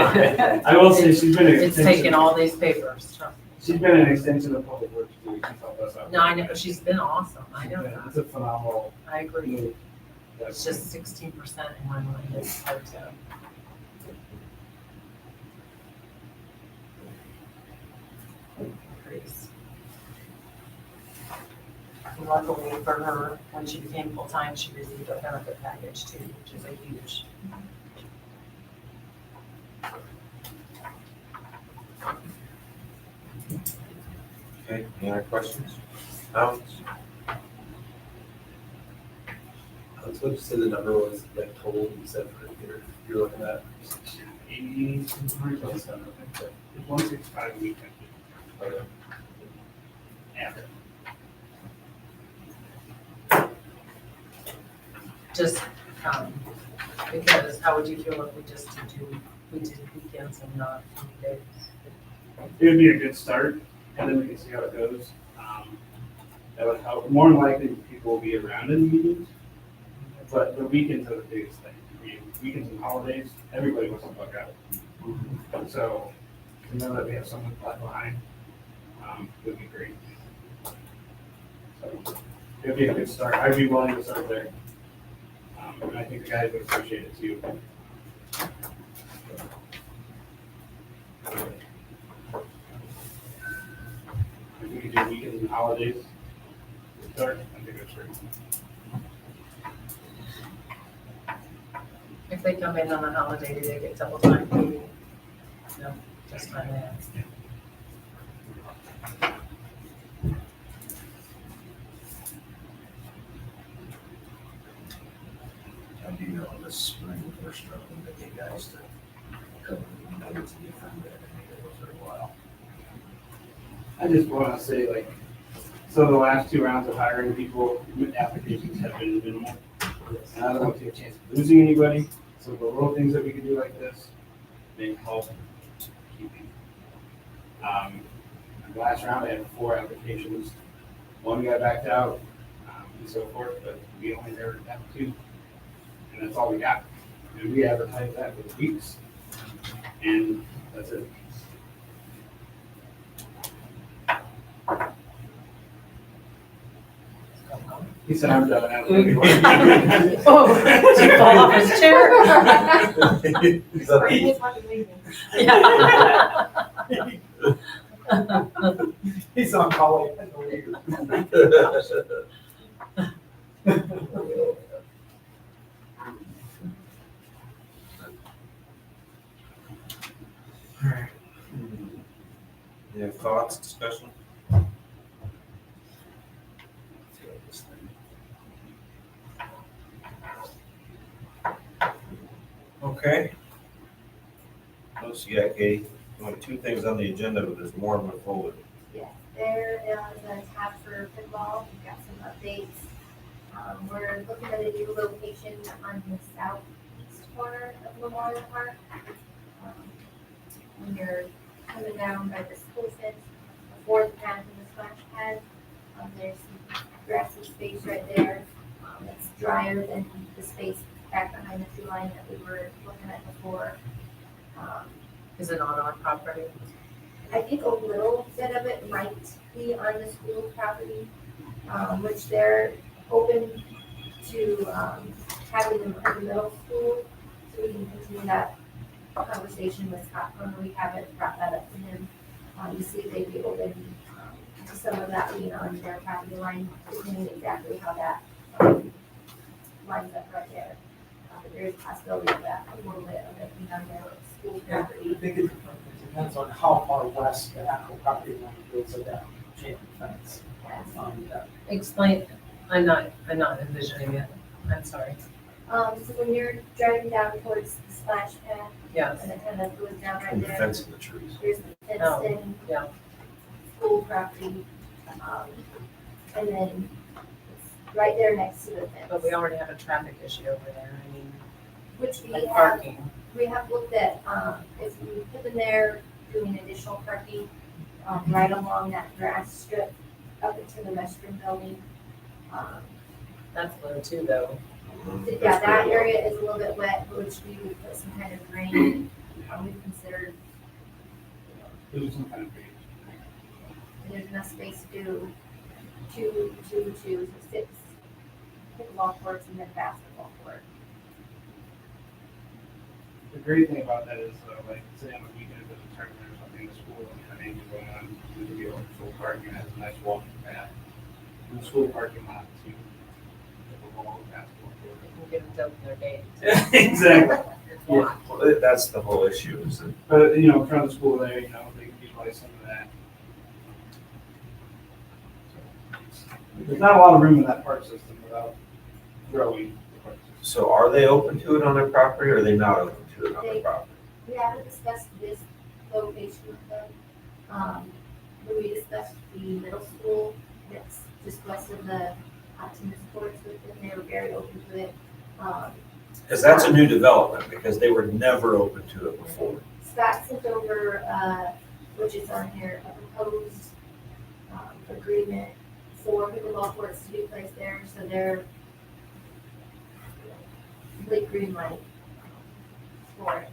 I will say she's been an It's taken extension, all these papers, trust me. she's been an extension of Public Works too. She's helped us out. No, I know, she's been awesome, I know It's that, a phenomenal I agree. move. It's just 16% in my mind, it's hard to. Increase. And luckily for her, when she became full-time, she received a benefit package too, which is a huge. Okay, any other questions? Comments? Let's go say the number was like total, you said for you're looking at. 80, 127, I think. It's 165 a week. Okay. Yeah. Just, because how would you feel if we did weekends and not days? It would be a good start, and then we can see how it goes. That would help. More than likely, people will be around in the meetings, but the weekends are the biggest thing. I mean, weekends and holidays, everybody wants to bug out. So, to know that we have someone left behind would be great. So, it would be a good start. I'd be willing to start there. And I think the guys would appreciate it too. If we could do weekends and holidays, start, I think that's great. If they come in on a holiday, do they get double time? No, just my man. I do know this spring we're struggling to get guys to cover the nuggets and get from that, and it was for a while. I just want to say, like, so the last 2 rounds of hiring people, applications have been minimal. And I don't want to take a chance of losing anybody, so the little things that we can do like this may help keeping. The last round, I had 4 applications. 1 guy backed out, and so forth, but we only narrowed it down to 2. And that's all we got. And we advertised that for weeks, and that's it. He said, I'm done. I don't know anymore." Oh, did you fall off his chair? He's fucking leaving. Yeah. He's on call. Alright. Any other thoughts, discussion? Okay. What else you got, Katie? Only 2 things on the agenda, but there's more than forward. Yes, there is a tab for football, we've got some updates. We're looking at a new location on the southeast corner of Memorial Park. When you're coming down by the school fence, before the path of the splash pad, there's some grassy space right there. It's drier than the space back behind the tree line that we were looking at before. Is it on our property? I think a little bit of it might be on the school property, which they're open to, having them at the middle school. So we can continue that conversation with Scott Cronin. We haven't brought that up to him, to see if they'd be open, to some of that being on their property line, depending exactly how that, lines up right there. But there is a possibility of that, a little bit of it being on their school I property. think it depends on how far west the actual property line goes of that chain link fence. Yeah. Explain, I'm not envisioning it, I'm sorry. So when you're driving down towards the splash pad, Yes, and it kind of goes down right And the there, fence in the trees. there's the Oh, fenced in yeah. school property. And then it's right there next to the fence. But we already have a traffic issue over there, I mean, Which like parking. we have looked at, if we put them there, doing additional parking, right along that grass strip up into the restroom building. That's low too, though. Yeah, that area is a little bit wet, which we would put some kind of drain, we've considered, There's some kind of bait. there's enough space to do so 6 pickleball courts and then basketball court. The great thing about that is, like, say on a weekend, if there's a tournament or something in the school, and anything going on, we could be able to full parking, has a nice walking path. In the school parking lot to pickleball, basketball court. We'll get them to open their gate. Exactly. Well, that's the whole issue, is that But, you know, in front of the school there, you know, they can utilize some of that. There's not a lot of room in that park system without growing the park system. so are they open to it on their property, or are they not open to it on their property? We haven't discussed this location with them. When we discussed the middle school that's just west of the tennis courts with them, they were very open to it. Because that's a new development, because they were never open to it before. Scott sent over, which is on here, a proposed agreement for pickleball courts to be placed there, so they're complete green light for it.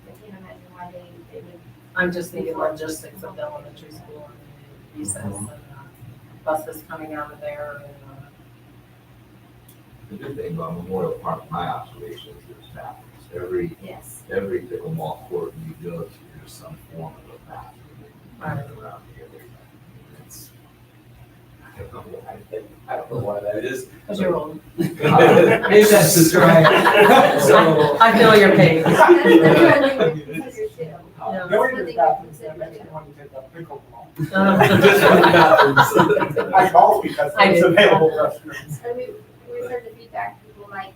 I can't imagine why they would. I'm just thinking logistics of the elementary school and recess and buses coming out of there and, The good thing about Memorial Park, my observation is there's bathrooms. Yes. Every pickleball court you go to, there's some form of a bathroom. Right. Around here. It's, I don't know why that is. because you're old. Maybe that's just right. So. I feel your pain. That's the only thing we consider too. Yeah. There were That's the what they bathrooms consider that too. when you did the pickleball. Just for the bathrooms. I called because I it was did. available restrooms. And we heard the feedback, people like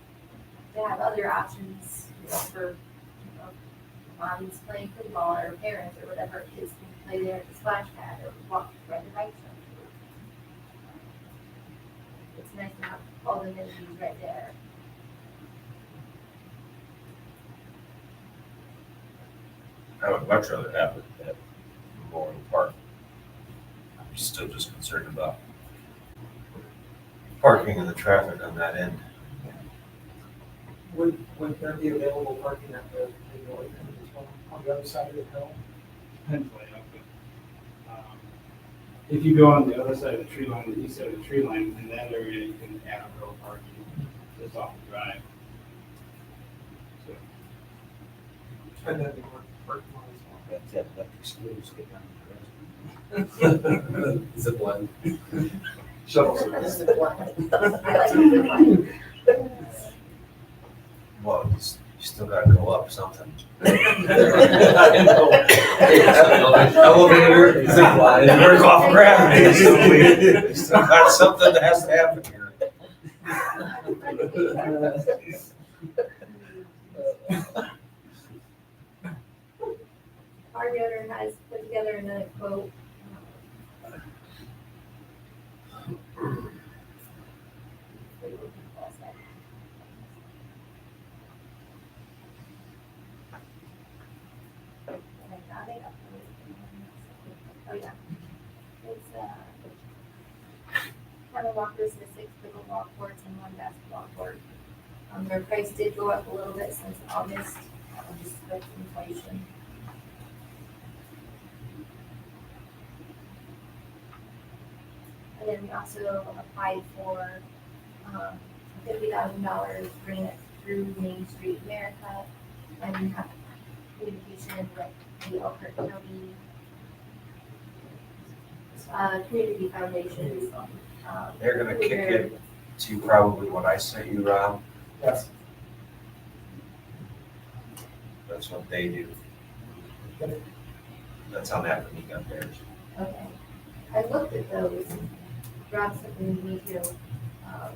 to have other options, you know, for, you know, moms playing football or parents or whatever, kids can play there at the splash pad or walk, ride the bike. It's nice to have all the amenities right there. I would much rather have it at Memorial Park. I'm still just concerned about parking and the traffic on that end. Would there be available parking at the north end as well, on the other side of the hill? Depends way up, but, if you go on the other side of the tree line, the east side of the tree line, in that area, you can add a row parking just off the drive. So, And then the north parking lot as well. That electric scooters get down the Zip line. Shuttle service. I like the Well, you still gotta go up something. Elevator, zip line. Work off gravity, so we still got something that has to happen here. Our owner has put together another quote. Oh, yeah. It's, paddle walkers and 6 pickleball courts and 1 basketball court. Their price did go up a little bit since August, just with inflation. And then we also applied for $50,000 grant through Main Street America, and we have communication with the Elkhart County Community Foundation. They're gonna kick it to probably what I sent you, Rob. Yes. That's what they do. That's how Nappanee got theirs. Okay. I looked at those, Rob sent me too. I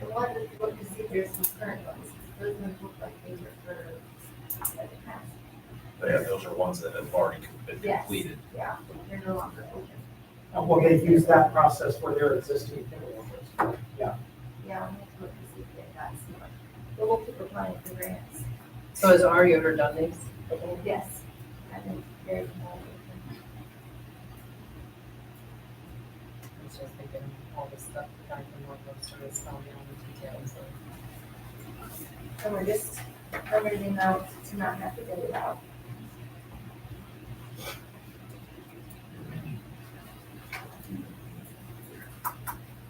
wanted to look to see if there's some current ones. Those ones look like they were for the past. But yeah, those are ones that have already been Yes. completed. Yeah, they're no longer open. Well, they use that process for their existing pickleball. Yeah, I'm going to look to see if they got some more. But we'll keep applying for grants. So has Ari ever done these? Yes, I've been very involved with them. I was just thinking all the stuff that I can work on, sort of spell me all the details. And we're just permitting out to not have to get it out.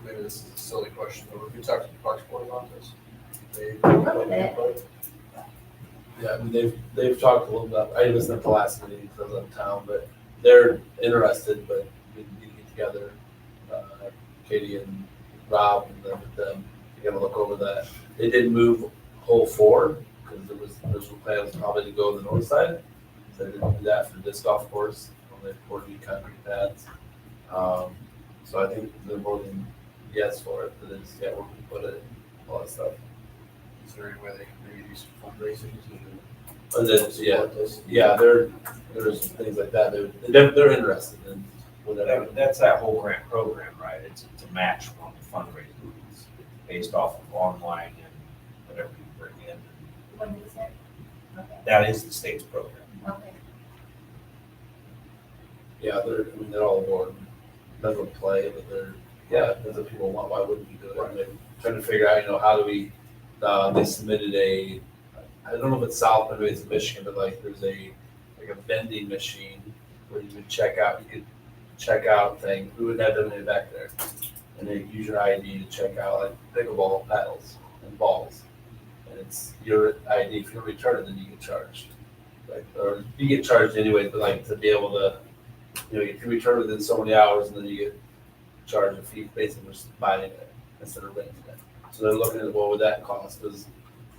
Maybe this is a silly question, but have you talked to the Parks Board about this? They- A little bit. Yeah, I mean, they've talked a little bit, I wasn't at the last meeting because I was in town, but they're interested, but we need to get together, Katie and Rob and them to get a look over that. They did move hole 4, because original plan was probably to go to the north side. So they didn't do that for the disc golf course, when they poured new concrete pads. So I think they're voting yes for it, but it's, yeah, where we put it, all that stuff. Is there any way they can maybe do some fundraising to And then, yeah, support this? yeah, there's things like that, they're interested in whatever. That's that whole grant program, right? It's to match on the fundraising, it's based off of online and whatever you bring in. What is it? Okay, That is the state's program. okay. Yeah, they're all aboard. Never play, but yeah, if the people want, why wouldn't we do it? And they're trying to figure out, how do we, they submitted I don't know if it's South, maybe it's Michigan, but like there's a vending machine where you could check out things. We wouldn't have them back there. And they use your ID to check out like pickleball paddles and balls. And it's your ID. If you don't return it, then you get charged. Or you get charged anyway, but like to be able to, you can return it within so many hours and then you get charged a fee basically for just buying it instead of renting it. So they're looking at what would that cost, because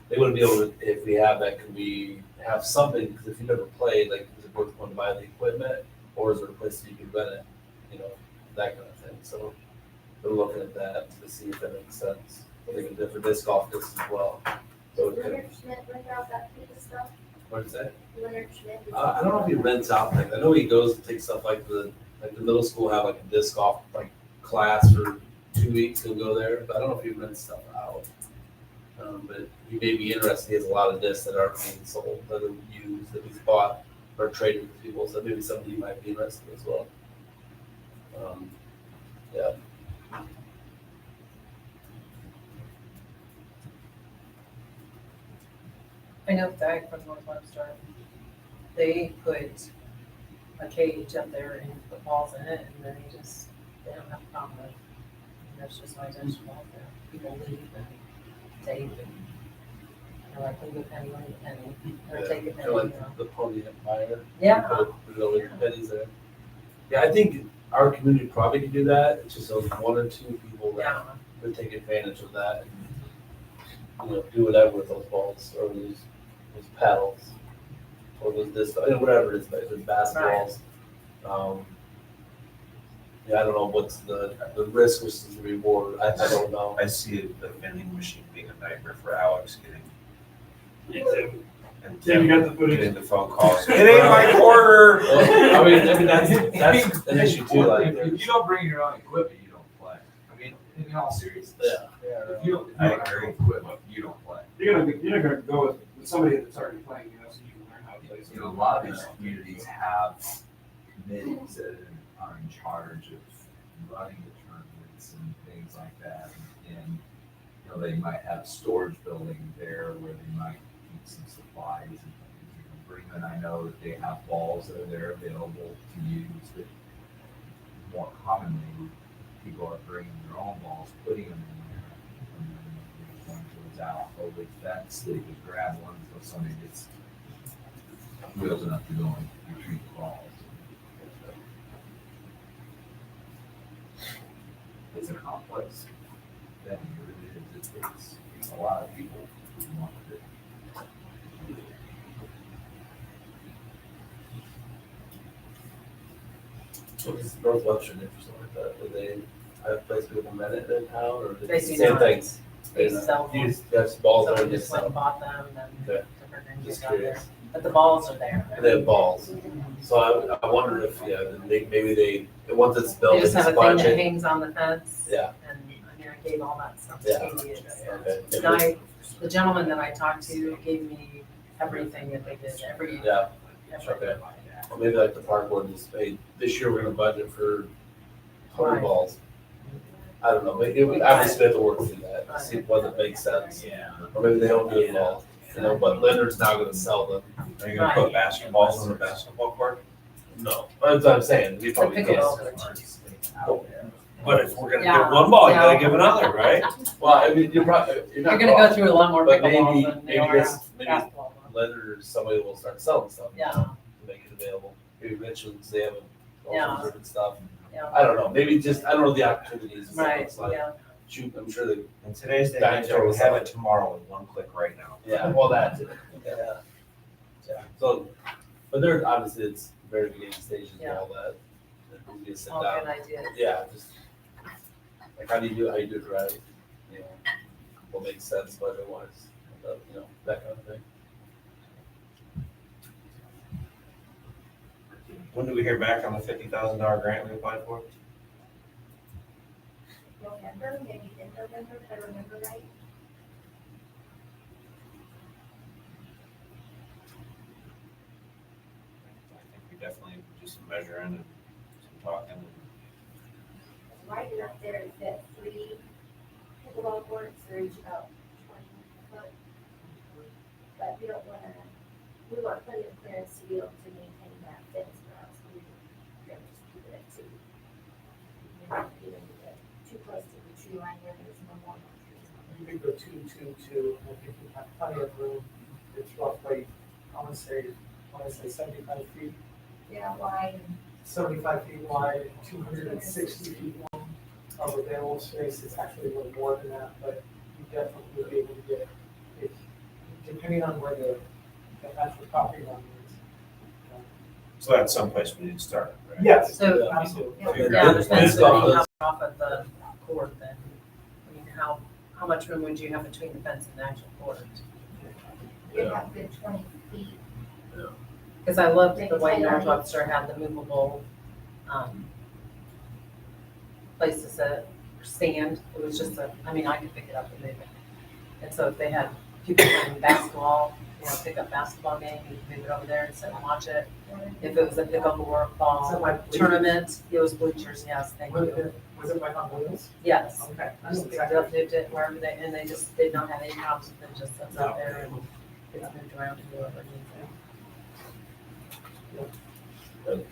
they wouldn't be able to, if we have that, can we have something, because if you never played, like, is it worth going to buy the equipment, or is there a place that you can rent it, that kind of thing. So they're looking at that to see if that makes sense. They can do it for disc golf discs as well. So it could, Leonard Schmidt rent out that kind of stuff? what is that? Leonard Schmidt? I don't know if he rents out things. I know he goes and takes stuff like the middle school have like a disc golf like class for 2 weeks. He'll go there, but I don't know if he rents stuff out. But he may be interested. He has a lot of discs that aren't being sold, that are used, that he's bought or traded with people. So maybe something he might be interested in as well. Yeah. I know Doug from North Webster, they put a cage up there and put balls in it, and then they don't have a problem with it. And that's just why there's balls there. People leave and take and they're like, leave a penny, leave a penny, or take a penny, Kind of you know. like the Pony Empire. Yeah. Put really pennies there. Yeah, I think our community probably could do that. It's just those 1 or 2 people that Yeah, would take advantage of that and, do whatever with those balls or those paddles or those discs, whatever it is, like those basketballs. Yeah, I don't know what's the risk versus the reward. I don't know. I see the vending machine being a nightmare for Alex and Tim, you got the footage? getting the phone calls. It ain't my quarter. I mean, that's an issue too. Like, If you don't bring your own equipment, you don't play. I mean, in all seriousness. If you don't I have your agree. own equipment, you don't play. You're not gonna go with somebody that's already playing, so you can learn how to play. A lot of these communities have committees that are in charge of running the tournaments know, they might have a storage building there where they might keep some supplies and things. You can bring them. I know that they have balls that are there available to use, but more commonly, people are bringing their own balls, putting them in there, and then one goes out over the fence, they can grab one until somebody gets wheels enough to go and retrieve the balls. It's a complex venue, it is. It takes a lot of people who want it. So it's Northwestern or something like that, do they have a place people can rent it in town, or is it They the do same not. thing? They sell them. You just have balls there, Someone just just went and sell. bought them and Okay. different things Just out there. curious. But the balls are there. They have balls. So I wondered if, yeah, maybe they, once it's built, They it's just have a thing that budget. hangs on the fence. Yeah. And I mean, I gave all that stuff to Yeah. Katie. Okay. And the gentleman that I talked to gave me everything that they did, Yeah, everything. okay. Well, maybe like the park board just, hey, this year we're gonna budget for 20 Right. balls. I don't know, maybe, obviously we have to work through that, to see whether it makes sense. Yeah. Or maybe they don't do it all, you know, but Leonard's not gonna sell them. Are you gonna put basketballs on the basketball court? No, that's what I'm saying, we probably pickleball can't. But if we're gonna Yeah. give one ball, you gotta Yeah. give another, right? Well, I mean, you're probably, you're You're not gonna go wrong, through a lot more but pickleballs maybe, than they maybe are this, maybe basketball. Leonard or somebody will start selling stuff. Yeah. To make it available, maybe Richlands, they have all Yeah. sorts of different stuff. Yeah. I don't know, maybe just, I don't know the opportunities, and what it Right, looks like. yeah. Shoot, I'm sure they, In today's day, Dime we store have it tomorrow with one click right now. yeah, well, that, too. Yeah. Yeah, so, but there, obviously, it's very beginning stages and all that. It needs to sit All down. good ideas. Yeah, just, like, how do you do it right? You know, what makes sense budget wise, you know, that kind of thing. When do we hear back on the $50,000 grant we applied for? November, maybe in November, if I remember right. I think we definitely do some measuring and some talking. Right enough there to fit 3 pickleball courts, they're each about 20 foot. But we don't wanna, we want plenty of clearance to be able to maintain that fence for us. We're gonna just keep it at 2. We don't want people to get too close to the tree line where there's no more trees. You could go 2, 2, 2, I think we have plenty of room. It's roughly, I want to say 75 feet, Yeah, wide and 75 feet wide, 260 feet long of available space. It's actually a little more than that, but you definitely would be able to get, if, depending on where the actual property line is. So that's someplace we need to start, right? Yes, So- absolutely. Yeah, the fence would be Baseball how far off of the court then? I mean, how much room would you have between the fence and the actual court? you have good 20 feet. Because I loved the way Northwestern had the movable, place to sit, stand. It was just I mean, I could pick it up and move it. And so if they had people playing basketball, you know, pick up basketball game, you could move it over there and sit and watch it. If it was a pickleball So like tournament, it was bleachers, yes, thank you. Was it like on wheels? Yes. Okay. Just picked it up, moved it wherever they, and they just did not have any problems with it, just sits out there and gets moved around to whoever needs it.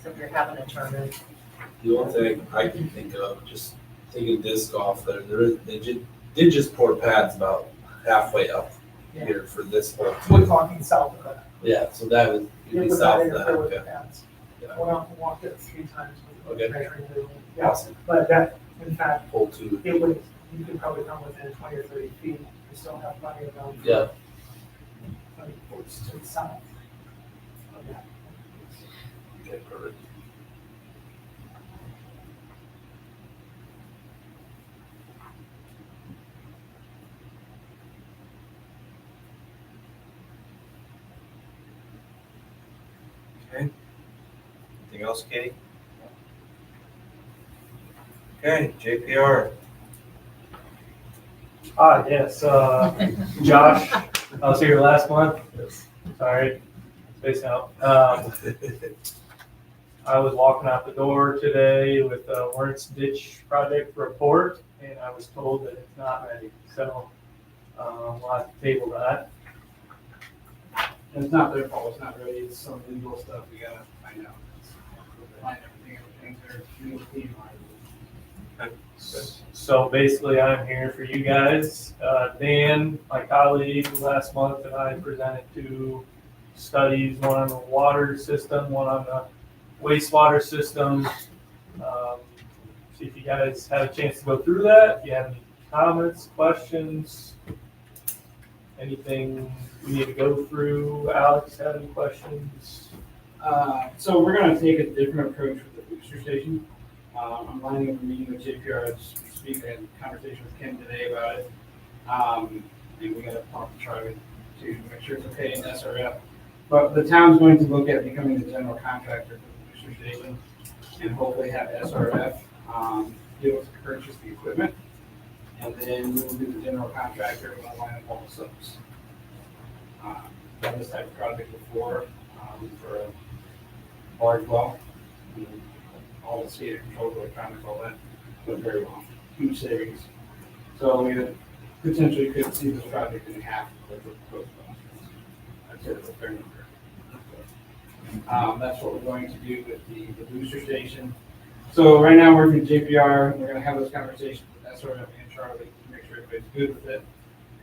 So if you're having a tournament, The only thing I can think of, just thinking disc golf, they did just pour pads about halfway up here for this whole. We're talking south of that. Yeah, so that would It be would south not of that, interfere with the okay. pads. Yeah. Went out and walked it 3 times. with Okay. measuring the- Yeah, Awesome. but that, in fact, Pull two. it would, you could probably come within 20 or 30 feet, you still have plenty of room. Yeah. 20 foot to the south of that. Okay, perfect. Okay. Anything else, Katie? Okay, JPR. Yes, Josh, I was here last month. Sorry, space out. I was walking out the door today with a Lawrence Ditch Project report, and I was told that it's not ready. So We'll have to table that. And it's not their fault, it's not really, it's some legal stuff we gotta find out. Find everything their legal team are. So basically, I'm here for you guys. Dan, my colleague, last month, and I presented two studies, one on the water system, one on the wastewater system. See if you guys had a chance to go through that. If you have any comments, questions, anything we need to go through. Alex, have any questions? So we're gonna take a different approach with the booster station. I'm lining up a meeting with JPR as we speak. I had a conversation with Ken today about it. And we gotta talk to Charlie to make sure it's okay in SRF. But the town's going to look at becoming the general contractor for the booster station and hopefully have SRF be able to purchase the equipment. And then we will be the general contractor and we'll line up all the subs. Done this type of project before for a large well. All the SCADA controls, electronics, all that went very well. Huge savings. So we potentially could see this project in half of the proposed cost. I'd say that's a fair number. That's what we're going to do with the booster station. So right now we're working with JPR. We're going to have those conversations with SRF and Charlie to make sure everybody's good with it.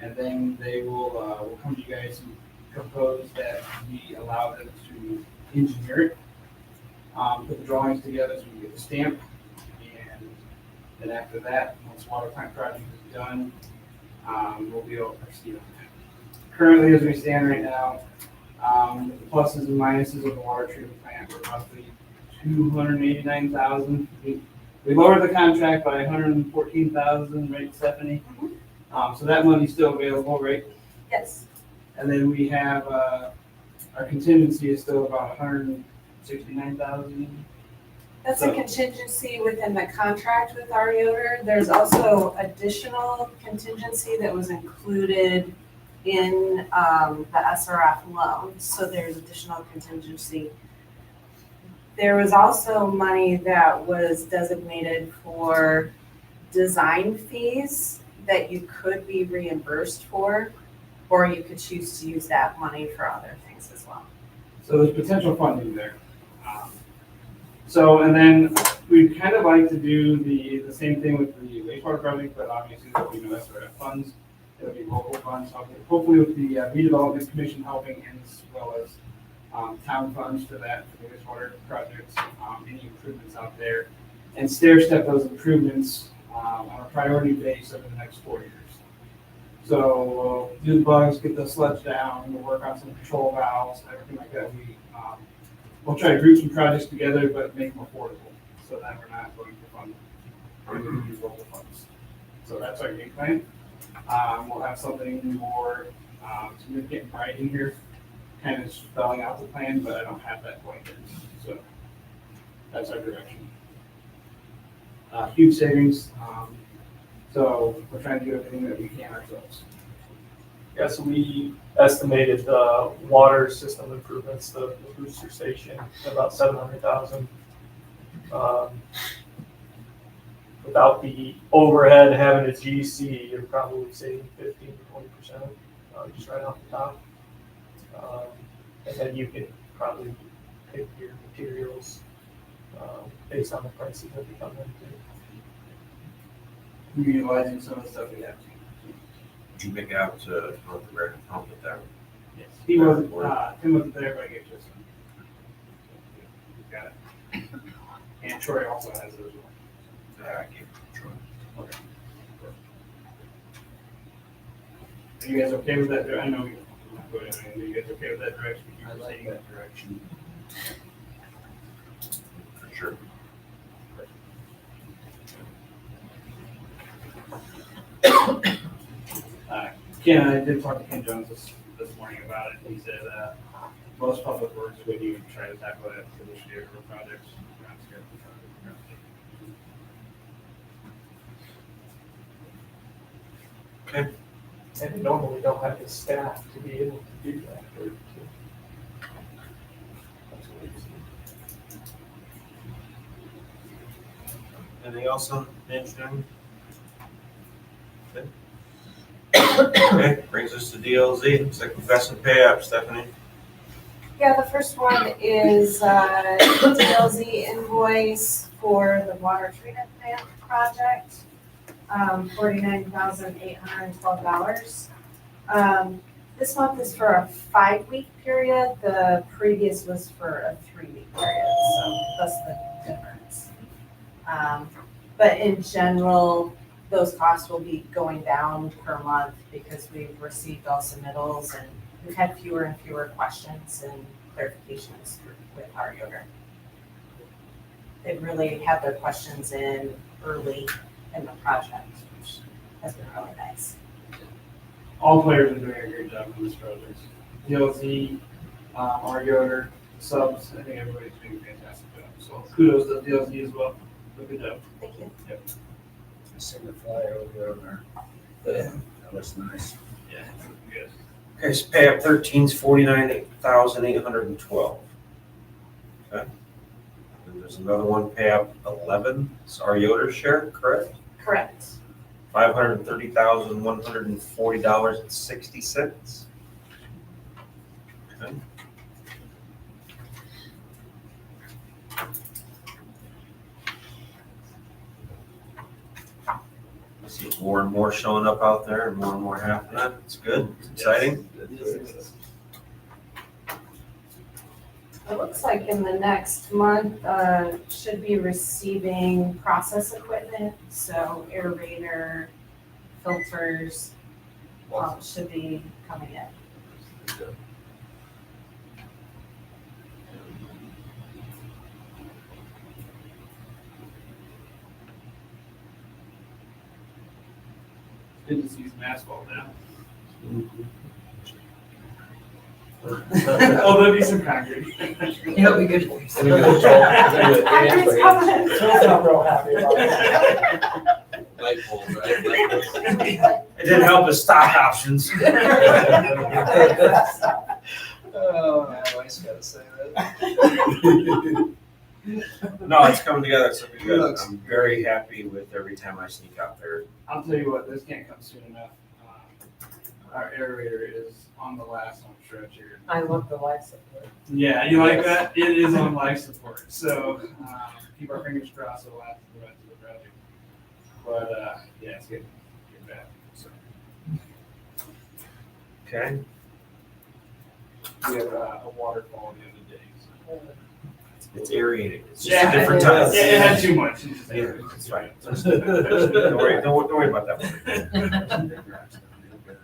And then they will come to you guys and propose that we allow them to engineer it. Put the drawings together so we can get the stamp. And then after that, once water plant project is done, we'll be able to proceed on that. Currently, as we stand right now, the pluses and minuses of the water treatment plant were roughly $289,000. We lowered the contract by $114,000, right, Stephanie? So that money's still available, right? Yes. And then we have, our contingency is still about $169,000. That's a contingency within the contract with our Yoder. There's also additional contingency that was included in the SRF loan, so there's additional contingency. There was also money that was designated for design fees that you could be reimbursed for, or you could choose to use that money for other things as well. So there's potential funding there. So, and then we'd kind of like to do the same thing with the wastewater project, but obviously there'll be no SRF funds. It'll be local funds, hopefully with the redevelopment commission helping, and as well as town funds for that, for the wastewater projects, any improvements out there. And stair step those improvements on a priority base over the next 4 years. So do the bugs, get the sludge down, we'll work on some control valves, everything like that. We'll try to group some projects together, but make them affordable, so that we're not going to fund them. Use local funds. So that's our game plan. We'll have something more significant in writing here, kind of spelling out the plan, but I don't have that quite yet. So that's our direction. Huge savings. So we're trying to do everything that we can ourselves. Yeah, so we estimated the water system improvements, the booster station, about $700,000. Without the overhead having a GC, you're probably saving 15 to 20%, just right off the top. And then you can probably pick your materials based on the prices that they come into. We're utilizing some of the stuff we have to. Did you make out to North American Pump with that? Yes. He wasn't, Tim wasn't there, but I gave you some. We've got it. And Troy also has it as well. I gave it to Troy. Okay. Are you guys okay with that? I know you're not going to, are you guys okay with that direction? I like that direction. For sure. Ken, I did talk to Ken Jones this morning about it. He said most public works would even try to tackle that for this year for projects. Okay. And we normally don't have the staff to be able to do that. That's what we see. Anything else on engineering? Okay, brings us to DLZ, looks like we've got some pay apps, Stephanie. Yeah, the first one is DLZ invoice for the water treatment plant project, $49,812. This month is for a 5-week period. The previous was for a 3-week period, so that's the difference. But in general, those costs will be going down per month because we've received all submittals and we've had fewer and fewer questions and clarifications with our yoga. They've really had their questions in early in the project, which has been really nice. All players are doing a great job on this project. DLZ, our yoder, subs, I think everybody's doing a fantastic job. So kudos to DLZ as well. Good job. Thank you. I seen the flyer over there. Yeah, that looks nice. Yeah, good. Okay, so pay app 13's $49,812. Okay. And there's another one, pay app 11, it's our Yoder share, correct? Correct. $530,140.60. Okay. I see more and more showing up out there and more happening. It's good, it's exciting. It looks like in the next month, should be receiving process equipment, so aerator, filters, should be coming in. Good to see some asphalt now. Oh, there'll be some concrete. It'll be good. Concrete's coming. Phil's not real happy about it. Light poles, right? Light poles. It didn't help with stock options. Oh, my wife's gotta say that. No, it's coming together, so good. I'm very happy with every time I sneak out there. I'll tell you what, this can't come soon enough. Our aerator is on the last home stretch here. I love the life support. Yeah, you like that? It is on life support, so keep our fingers crossed it'll last the rest of the project. But yeah, it's getting bad. So Okay. we have a waterfall the other day. So. It's aerated. It's just Yeah, a different it type. is. Yeah, it had too much. It's just Yeah, it's fine. Don't worry about that one.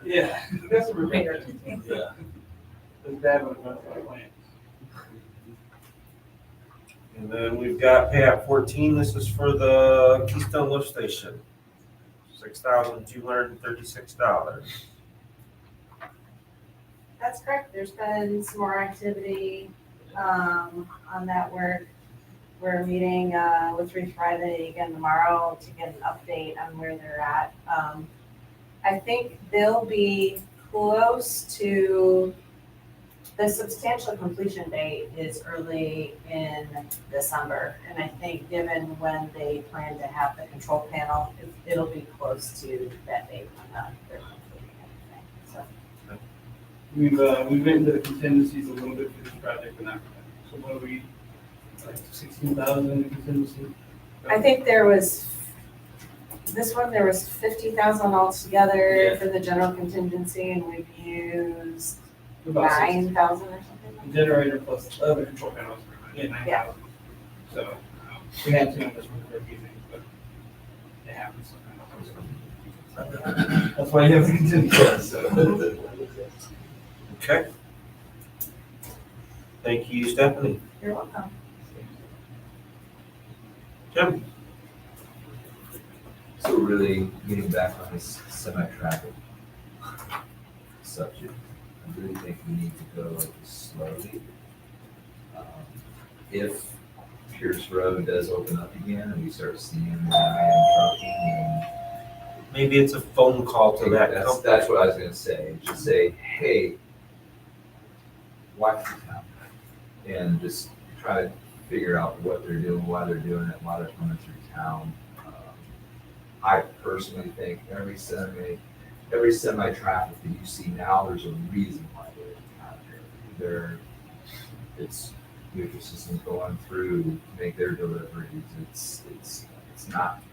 Yeah, that's what we're Bigger. thinking. Yeah. As bad when it runs my plant. And then we've got pay app 14. This is for the Keystone Lift Station. $6,236. That's correct. There's been some more activity on that work. We're meeting with Reef Friday again tomorrow to get an update on where they're at. I think they'll be close to, the substantial completion date is early in December. And I think given when they plan to have the control panel, it'll be close to that date when they're completing everything. So. We've been into the contingencies a little bit for this project, but not. So what are we, like 16,000 in contingency? I think there was, this one, there was 50,000 altogether Yeah. for the general contingency, and we've used About 9,000 or something. The generator plus the other control panels, yeah, 9,000. So we had to on this one for a few things, but it happens sometimes. That's why you have the contingency. So. Okay. Thank you, Stephanie. You're welcome. Jim? So really getting back on this semi-traffic subject, I really think we need to go slowly. If Pierce Road does open up again and we start seeing IM trucking and Maybe it's a phone call to that that's, company. that's what I was gonna say, just say, hey, watch the town. And just try to figure out what they're doing, why they're doing it, why they're coming through town. I personally think every every semi-traffic that you see now, there's a reason why they're out there. It's Nutrisystems going through to make their deliveries. It's not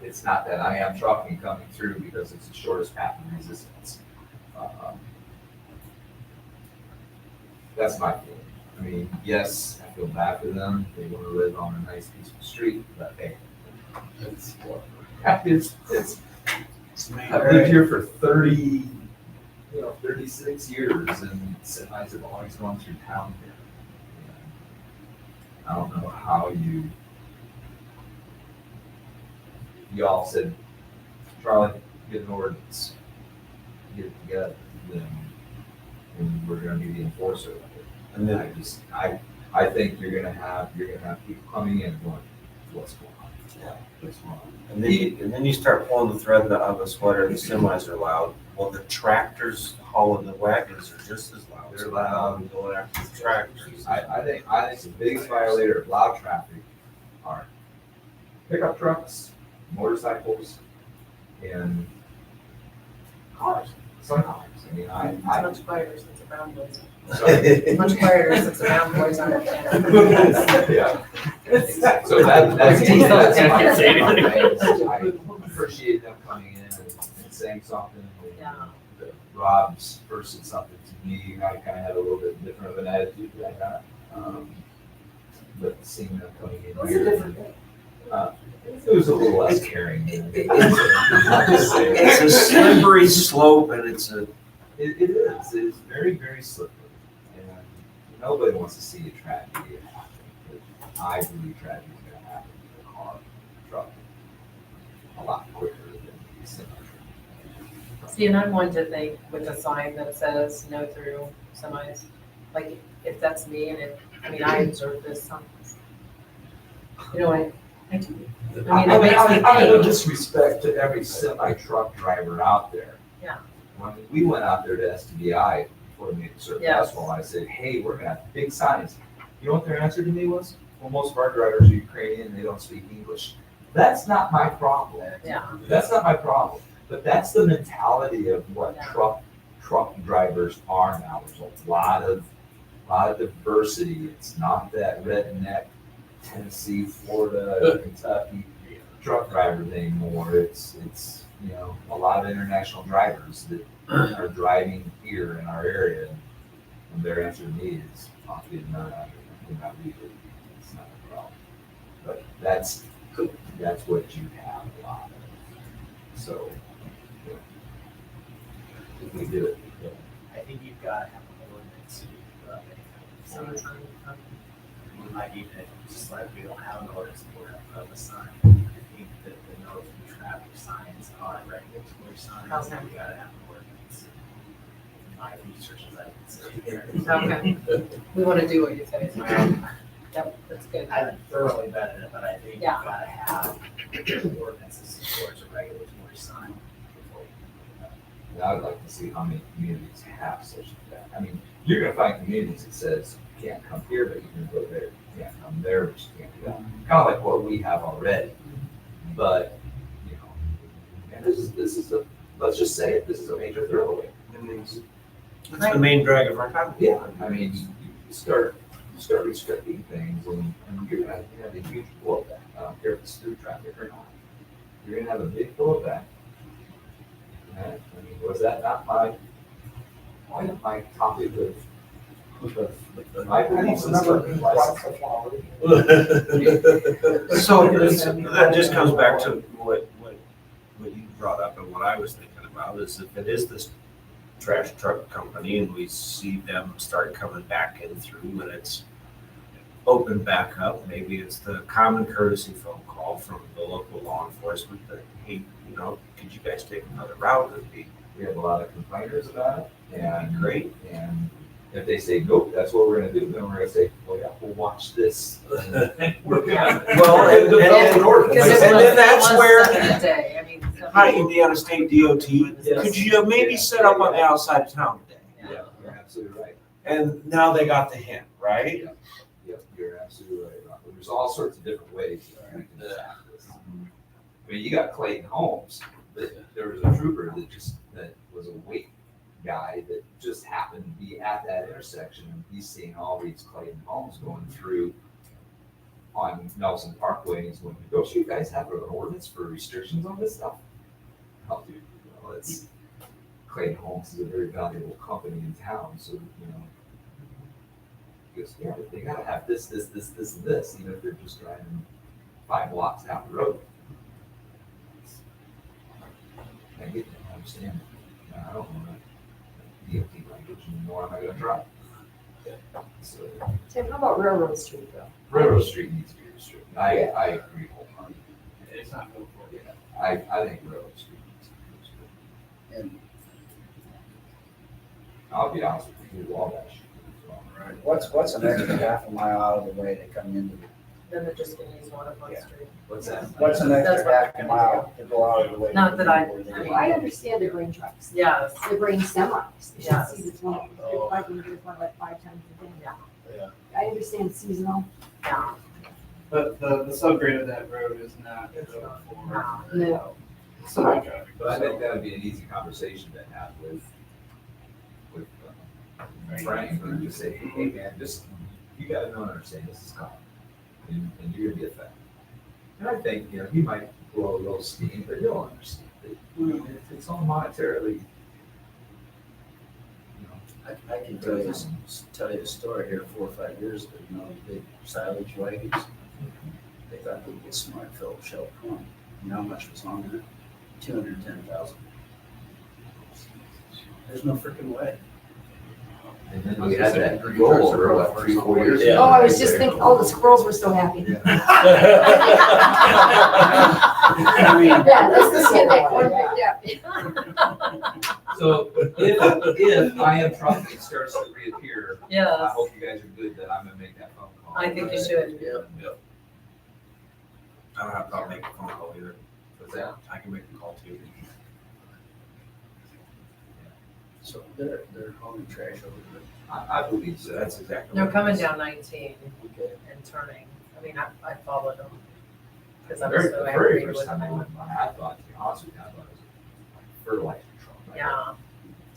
that I am trucking coming through because it's the shortest path of resistance. That's my feeling. I mean, yes, I feel bad for them. They want to live on a nice, peaceful street, but hey, it's I've lived here for 36 years, and semis have always gone through town here. And I don't know how y'all said, Charlie, get an ordinance, get it together, then we're gonna be the enforcer of it. And then I think you're gonna have people coming in going, what's going on? Yeah, what's going on? And then you start pulling the thread of the sweater, the semis are loud. Well, the tractors hauling the wagons are just as loud. They're loud. Going after the tractors. I think the biggest violator of loud traffic are pickup trucks, motorcycles, and cars. Some cars. I mean, It's much quieter since the Brown Boys. sorry. Much quieter since the Brown Boys aren't. Yeah. So that's my thing. I appreciate them coming in and saying something. Yeah. Rob's first said something to me, I kind of had a little bit different of an attitude than I got. But seeing them coming in What's here. the different thing? It was a little less caring. It's a slippery slope and it's a. It is. It is very, very slippery. And nobody wants to see a tragedy happen. But I believe tragedy is going to happen in a car, truck, a lot quicker than the semi truck. See, and I'm one to think with a sign that says no through semis, like if that's me and I observe this sometimes. You know, I do. I mean, it makes me I have no think. disrespect to every semi truck driver out there. Yeah. When we went out there to SDI before we made the certain Yes. festival, I said, hey, we're gonna have big signs. You know what their answer to me was? Well, most of our drivers are Ukrainian, they don't speak English. That's not my problem. Yeah. That's not my problem. But that's the mentality of what Yeah. truck drivers are now. There's a lot of diversity. It's not that redneck Tennessee, Florida, Kentucky truck drivers anymore. It's a lot of international drivers that are driving here in our area. And their answer to me is, obviously, no, you're not legally. It's not a problem. But that's what you have a lot of. So, if we do it. I think you've got to have an ordinance to any kind of sign. We might even, just like we don't have an ordinance for a sign, I think that the no through traffic signs are regulatory signs. Okay. We gotta have an ordinance. My research is I can say. Okay. We want to do what you say. Yep, that's good. I haven't thoroughly vetted it, but I think you've Yeah. gotta have ordinances towards a regulatory sign before we do that. And I would like to see how many communities have such a thing. I mean, you're gonna find communities that says, you can't come here, but you can go there. You can't come there, but you can't do that. Kind of like what we have already. But, and this is let's just say it, this is a major throwaway. It's the main drag of our town. Yeah, I mean, you start restricting things and you're gonna have a huge blowback. I don't care if it's through traffic or not. You're gonna have a big blowback. And, I mean, was that not my topic of my I don't belief remember system? being quite so far. So that just comes back to what you brought up and what I was thinking about is if it is this trash truck company and we see them start coming back in through and it's opened back up, maybe it's the common courtesy phone call from the local law enforcement that, hey, could you guys take another route? We have a lot of complainers about it, and Great. And if they say, nope, that's what we're gonna do, then we're gonna say, well, yeah, we'll watch this. We're gonna. Well, and Because then that's it was where- 7 a day. I mean, so- Hi, Indiana State DOT, could you maybe set up on the outside of town today? Yeah, you're absolutely right. And now they got the hint, right? Yep, you're absolutely right, Rob. There's all sorts of different ways that you can attack this. I mean, you got Clayton Holmes, but there was a trooper that was a weight guy that just happened to be at that intersection, and he's seeing all these Clayton homes going through on Nelson Parkway, and he's going, don't you guys have an ordinance for restrictions on this stuff? Oh, dude, it's, Clayton Homes is a very valuable company in town, so, he goes, yeah, but they gotta have this, and this, even if they're just driving 5 blocks down the road. I get that, I understand. I don't want to DOT language, nor am I gonna try. So, Tim, how about Railroad Street though? Railroad Street needs to be restricted. I agree wholeheartedly. It's not built for it. I think Railroad Street needs to be restricted. And I'll be honest with you, all that shit. what's an extra half a mile out of the way to come into the, Then they're just gonna use one of one street. What's that? what's an That's extra what half they're a gonna mile to go out of the way? Not that I- where they- I mean- I understand the grain trucks, Yes, the grain semis. You should Yes. see this one, like when there's one like 5 times a day. Yeah. I understand seasonal, yeah, But the subgrade of that road is not built for no. semi traffic. But I think that would be an easy conversation to have with Frank, and just say, hey, man, just, you gotta know and understand this is coming, and you're gonna be affected. And I think, he might blow a little steam, but he'll understand that, it's all monetarily, I can tell you a story here 4 or 5 years ago, the big silage wagons. They thought they'd get smart, fill up shell corn. You know how much was on there? 210,000. There's no freaking way. and then we had that goal over, what, 3 or 4 years ago. Oh, I was just thinking, oh, the squirrels were so happy. I mean, Yeah, let's get that corn picked up. So if I am trucking starts to reappear, I yes, hope you guys are good that I'm gonna make that phone call. I think you should. I don't have a problem making a phone call either. What's that? I can make a call too. so they're hauling trash over I believe So so. that's exactly. They're what it coming is. down 19 there. Okay. and turning. I mean, I followed them. Because I The was very, so the very angry first with time I them. went by, I thought, to be honest with you, I thought it was a fertilizer truck. Yeah.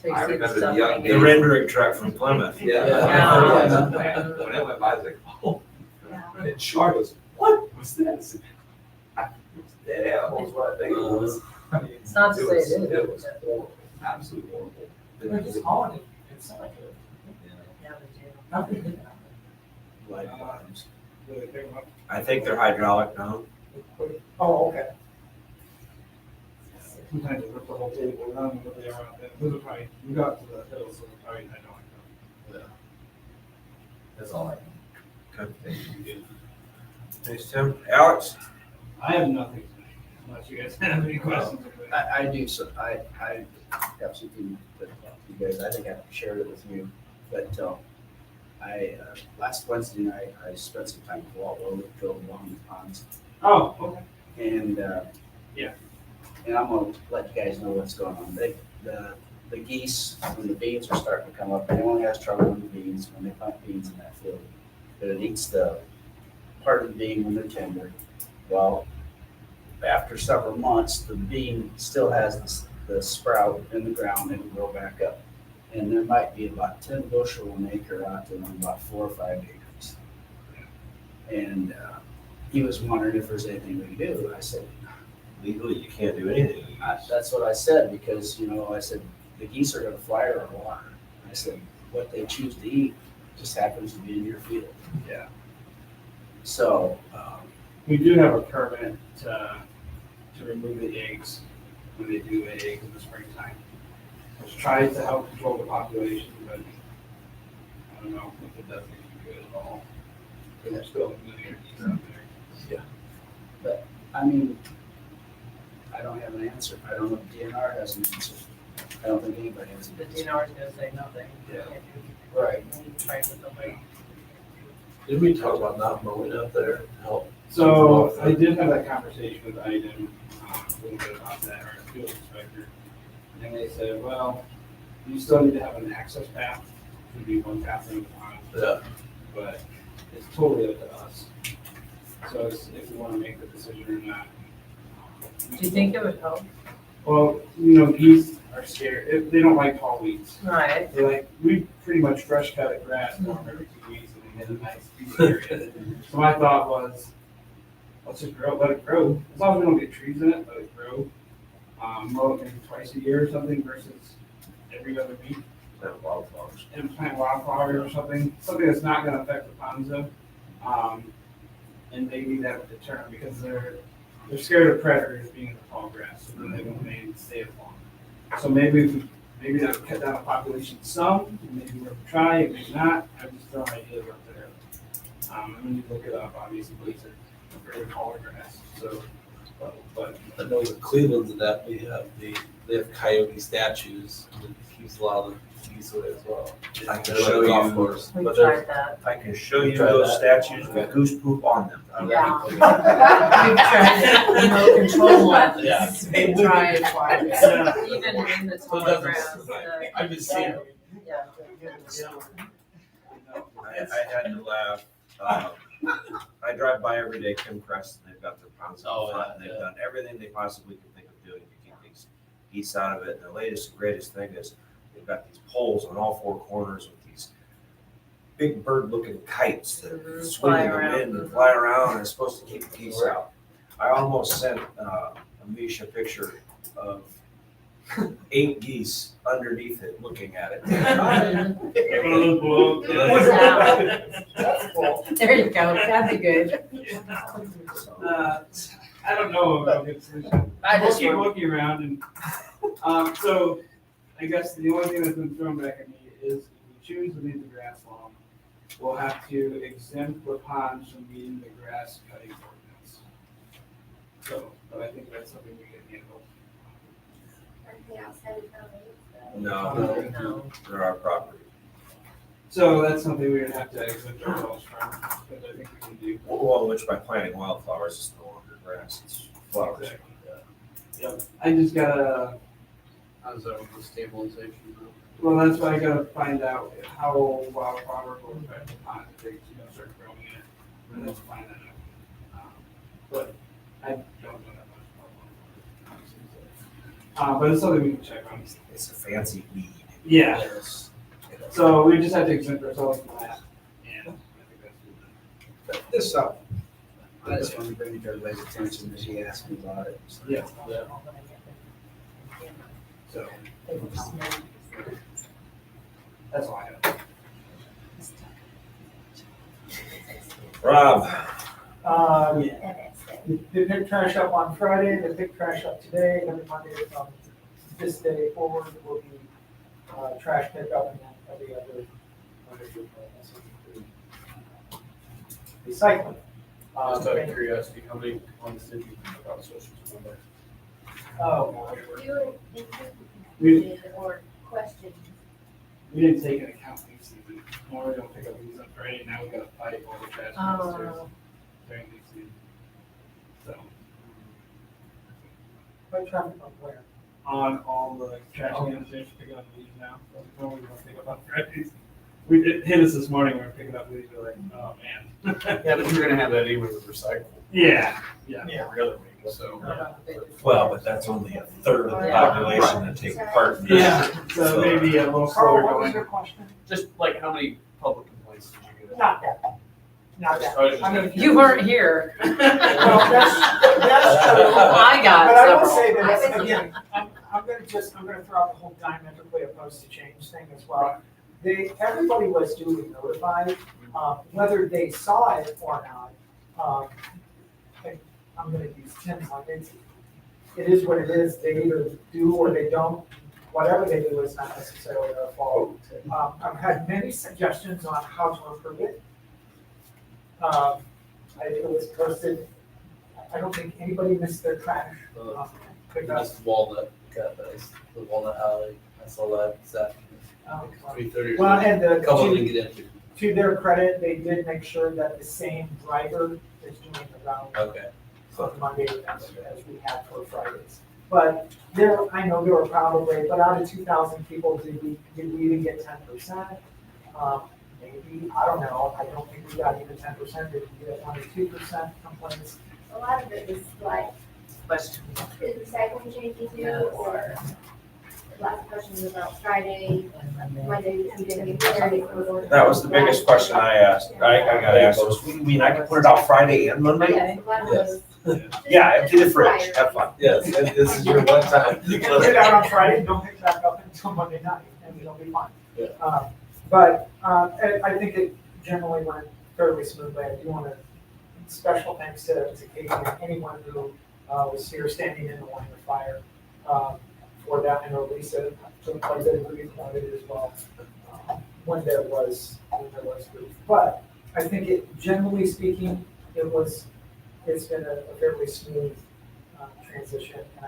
So you I see the remember stuff the young hanging. The rendering truck from Plymouth. Yeah. Yeah. When it went by, I was like, oh. Yeah. And then Char goes, what was that? I said, it was dead animals, what I think it was. I mean, It's not to say was- it isn't, It was but- horrible, absolutely horrible. They're just hauling it. It's not like Yeah, they do. nothing big enough. Light bottoms. Really pick 'em up. I think they're hydraulic now. Oh, okay. Sometimes they rip the whole table around what they are out there. Those are probably, we got to the hills, so they're probably hydraulic. That's all I can. Okay. Thank you. Thanks, Tim. Alex? I have nothing tonight, unless you guys have any questions. I do, so I have something to talk to you guys, I think I've shared it with you, but, last Wednesday night, I spent some time with Walt Road, drove along the ponds, Oh, okay. and, Yeah. and I'm gonna let you guys know what's going on. The geese, when the beans are starting to come up, anyone has trouble with the beans, when they plant beans in that field, but it eats the part of the bean when they're tender. Well, after several months, the bean still has the sprout in the ground and it'll grow back up. And there might be about 10 bushel an acre out there on about 4 or 5 acres. And he was wondering if there's anything we can do. I said, Legally, you can't do anything. that's what I said, because, I said, the geese are gonna fly over the water. I said, what they choose to eat just happens to be in your field. Yeah. So, We do have a permit to remove the eggs when they do lay eggs in the springtime. Which tries to help control the population, but I don't know if it does anything good at all. Because there's still a million geese out there. I mean, I don't have an answer. I don't know if DNR has an answer. I don't think anybody has an The answer. DNR is gonna say nothing. Yeah. Right. We try with the weight. Did we talk about not mowing out there? Help. So I did have that conversation with Iden, a little bit about that, our field inspector. And they said, well, you still need to have an access path, to be one path in the pond, Yeah. but it's totally up to us. So it's if we want to make the decision or not. Do you think it would help? Well, geese are are scared, they don't like tall weeds. Right. They like, we pretty much fresh cut it grass going every 2 weeks and we get a nice piece area. So my thought was, let's just grow, let it grow. As long as we don't get trees in it, let it grow. Mow it maybe twice a year or something versus every other week. Plant wildflowers. And plant wildflowers or something that's not gonna affect the ponds though. And maybe that would deter them because they're scared of predators being in the tall grass, so then they won't maybe stay as long. So maybe that would cut down the population some, maybe we'll try it, maybe not. I just throw ideas up there. When you look it up, obviously, it's a very taller grass, so, but I know in Cleveland and that they have coyote statues and it keeps a lot of the geese away as well. I can They're show like golf you, course. We But tried that. I can show you Try those that. statues with goose poop on them. Yeah. We've tried it, remote control ones. Yeah. We've tried it, even in the So it tall doesn't- grass. I've been seeing it. Yeah. I had to laugh. I drive by every day, Kim Crest, and they've got their ponds Oh, out front, yeah, and they've yeah. done everything they possibly can think of doing to keep these geese out of it. And the latest and greatest thing is they've got these poles on all four corners with these big bird-looking kites that Mhm, swing fly in the around. wind and fly around, and it's supposed to keep the geese out. I almost sent Amish a picture of 8 geese underneath it looking at it. That's cool. There you go, that'd be good. I don't know about a good solution. I We'll just keep wondered. looking around and, so I guess the only thing that's been thrown back at me is if we choose to leave the grass long, we'll have to exempt the ponds from meeting the grass cutting ordinance. So, but I think that's something we can handle. Aren't they outside of town limits, though? No, No. they're our property. So that's something we're gonna have to exempt ourselves from, but I think we can do. Well, which by planting wildflowers is no longer grass, it's flowers. Yep, I just gotta, How's that with the stabilization? well, that's why I gotta find out how wildflower will affect the pond if they, start growing it, and let's find that out. But I don't know that much about wildflower. But it's something we can check on. It's a fancy weed. Yeah, Yes. so we just have to exempt ourselves from that, and I think that's good. This I just wanted to bring it to everybody's attention that he asked me about it. So. Yeah, Yeah. so that's all I have. Rob, They picked trash up on Friday, they picked trash up today, every Monday from this day forward will be, trash pickup and then every other Monday through Friday. Recycling. Just out of curiosity, how many ones did you put on social media? Oh, If you We- included or questioned, We didn't take an account leaf season. Normally we don't pick up leaves on Friday, now we gotta fight all the trash monsters Oh, during leaf season. So, what traffic on where? on all the trash cans, they should pick up leaves now, so normally we don't pick up on Fridays. It hit us this morning, we were picking up leaves, we're like, oh, man. Yeah, but you're gonna have that even with recyclable. Yeah, Yeah, really. So. well, but that's only a third of the Yeah. population that take part in this. yeah, so maybe a little slower Carl, what was going. your question? Just like how many public complaints did you get? Not that. Not that. I was just I mean, you weren't here. Well, that's true. I got But I will several. say that, I was- again, I'm gonna throw out the whole diametrically opposed to change thing as well. Everybody was duly notified, whether they saw it or not. I'm gonna use Tim's language. It is what it is, they either do or they don't, whatever they do is not necessarily their fault. I've had many suggestions on how to improve it. It was posted, I don't think anybody missed their trash. Because, This Walnut, got this, the Walnut Alley, I saw that this afternoon, 3:30. well, and A couple to, didn't get into. to their credit, they did make sure that the same driver is doing the round Okay. on Monday as we had for Fridays. But I know there were probably, but out of 2,000 people, did we even get 10%? Maybe, I don't know, I don't think we got even 10%, did we get 1 or 2% complaints? a lot of it is like, Question. is recycling changing too, Yes. or lots questions about Friday, Monday, we didn't get clarity from the. That was the biggest question I asked. I got asked, was, "What do you mean, I can put it out Friday and Monday?" Yeah, a lot of Yes. those. Yeah, empty the fridge, have fun. Yes, and this is your one time. You can put it out on Friday, and don't pick it back up until Monday night, and it'll be fine. Yeah. But I think it generally went fairly smoothly. I do want to, special thanks to Katie and anyone who was here standing in the line of fire for that. I know Lisa took quite a bit of grief on it as well when there was grief. But I think it, generally speaking, it's been a fairly smooth transition, and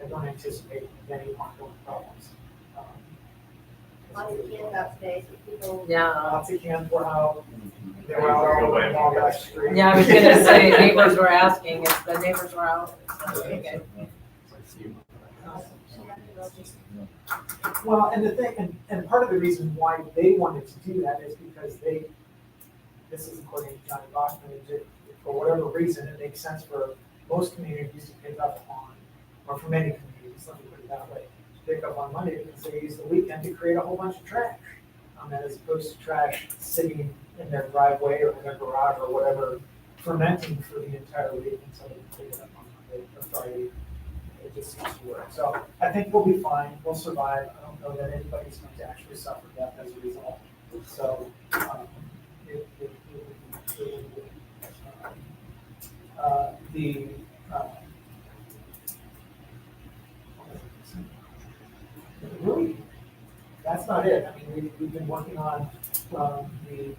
I don't anticipate any ongoing problems. Lots of kids out today, so people. Yeah. Lots of cans were out. They were out all the way along that street. Yeah, I was gonna say, neighbors were asking if the neighbors were out. So, okay. Well, and the thing, and part of the reason why they wanted to do that is because this is according to Johnny Bachman, for whatever reason, it makes sense for most communities to pick up on, or for many communities, let me put it that way, to pick up on Monday because they use the weekend to create a whole bunch of trash. As opposed to trash sitting in their driveway or in their garage or whatever, fermenting for the entire week until they pick it up on Monday or Friday. It just seems to work. So I think we'll be fine. We'll survive. I don't know that anybody's going to actually suffer death as a result. So it will be good. Really, that's not it. I mean, we've been working on the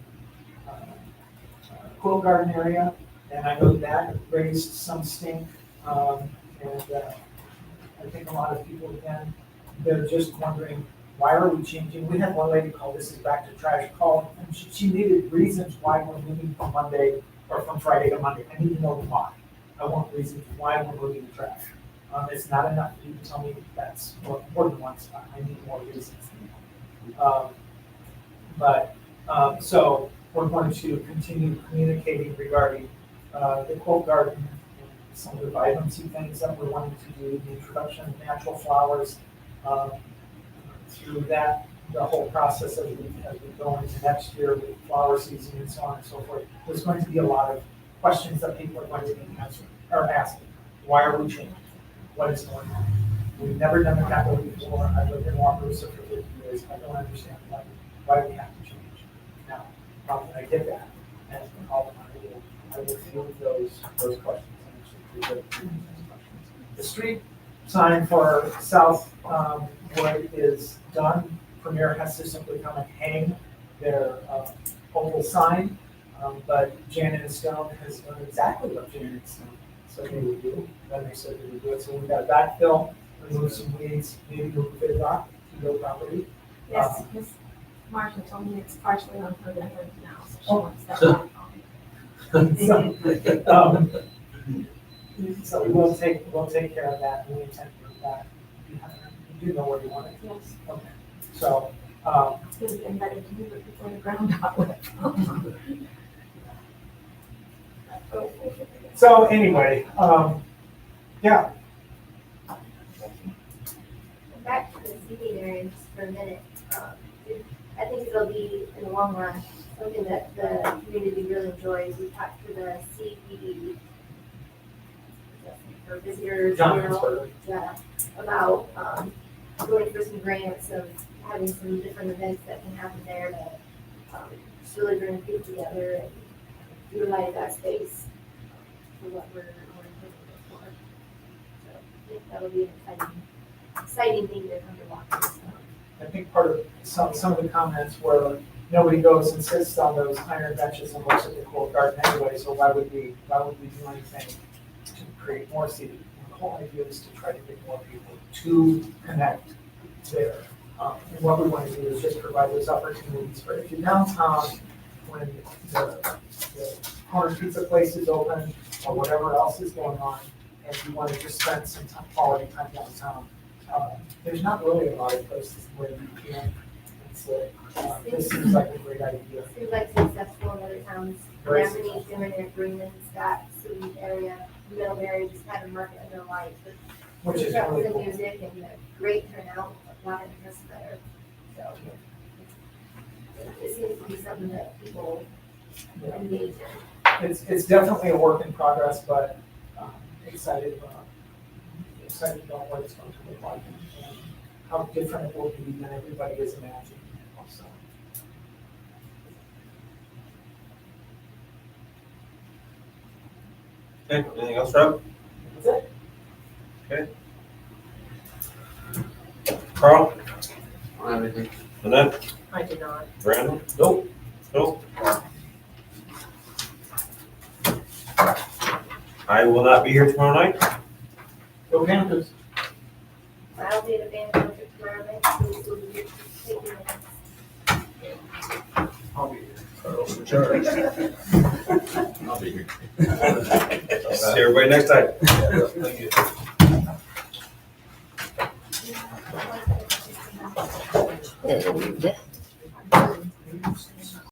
quilt garden area, and I know that raised some stink. And I think a lot of people, again, they're just wondering, why are we changing? We had one lady call, this is back to trash call, and she needed reasons why we're moving from Monday or from Friday to Monday. I need to know why. I want reasons why we're moving the trash. It's not enough for you to tell me that's more important ones. I need more reasons. So we're going to continue communicating regarding the quilt garden and some of the vibrancy things that we're wanting to do, the introduction of natural flowers, through that, the whole process as we go into next year with flower season and so on and so forth. There's going to be a lot of questions that people are going to be asking. Why are we changing? What is going on? We've never done it that way before. I've lived in Wakarusa for 50 years. I don't understand why we have to change. Now, I get that. And I will field those questions and actually present those questions. The street sign for South Wood is done. Premier has to simply come and hang their oval sign. But Janet and Stone has done exactly what Janet and Stone said they would do. Then they said they would do it. So we've got backfill, remove some weeds, maybe move a bit rock to your property. Yes, Miss Marcia told me it's partially on her record now, so she wants that back on. So we'll take care of that, and we intend to move that. You do know where you want it? Yes, Okay. So, it would have been better to move it before the ground got wet. so anyway, yeah, Back to the seating area just for a minute. I think it'll be, in the long run, something that the community really enjoys. We talked to the CPD for visitors, John, yeah, about going for some grants of having some different events that can happen there that just really bring people together and utilize that space for what we're intending it for. So I think that'll be an exciting thing to come to watch. I think part of some of the comments were, nobody goes and sits on those iron benches and looks at the quilt garden anyway, so why would we do anything to create more seating? And the whole idea is to try to get more people to connect there. And what we want to do is just provide those opportunities for, if you're downtown, when the corner pizza place is open, or whatever else is going on, and you want to just spend some quality time downtown, there's not really a lot of places where you can. And so this seems like a great idea. Seems like successful in other towns. Very Japanese doing their agreements, that city area, middle area, just kind of market under lights. But Which is got really the cool. music and a great turnout. water is better, so. It seems to be something that people engage in. It's definitely a work in progress, but excited about what it's going to look like and how different it will be than everybody is imagining. So, Okay, anything else, Rob? that's it. Carl? I don't have anything. Annette? I do not. Brandon? Nope. Nope. I will not be here tomorrow night. Go Panthers. I'll be at a band concert tomorrow night, so we'll be taking it. I'll be here. Carl's in charge. I'll be here. See everybody next time. Thank you. Thank you.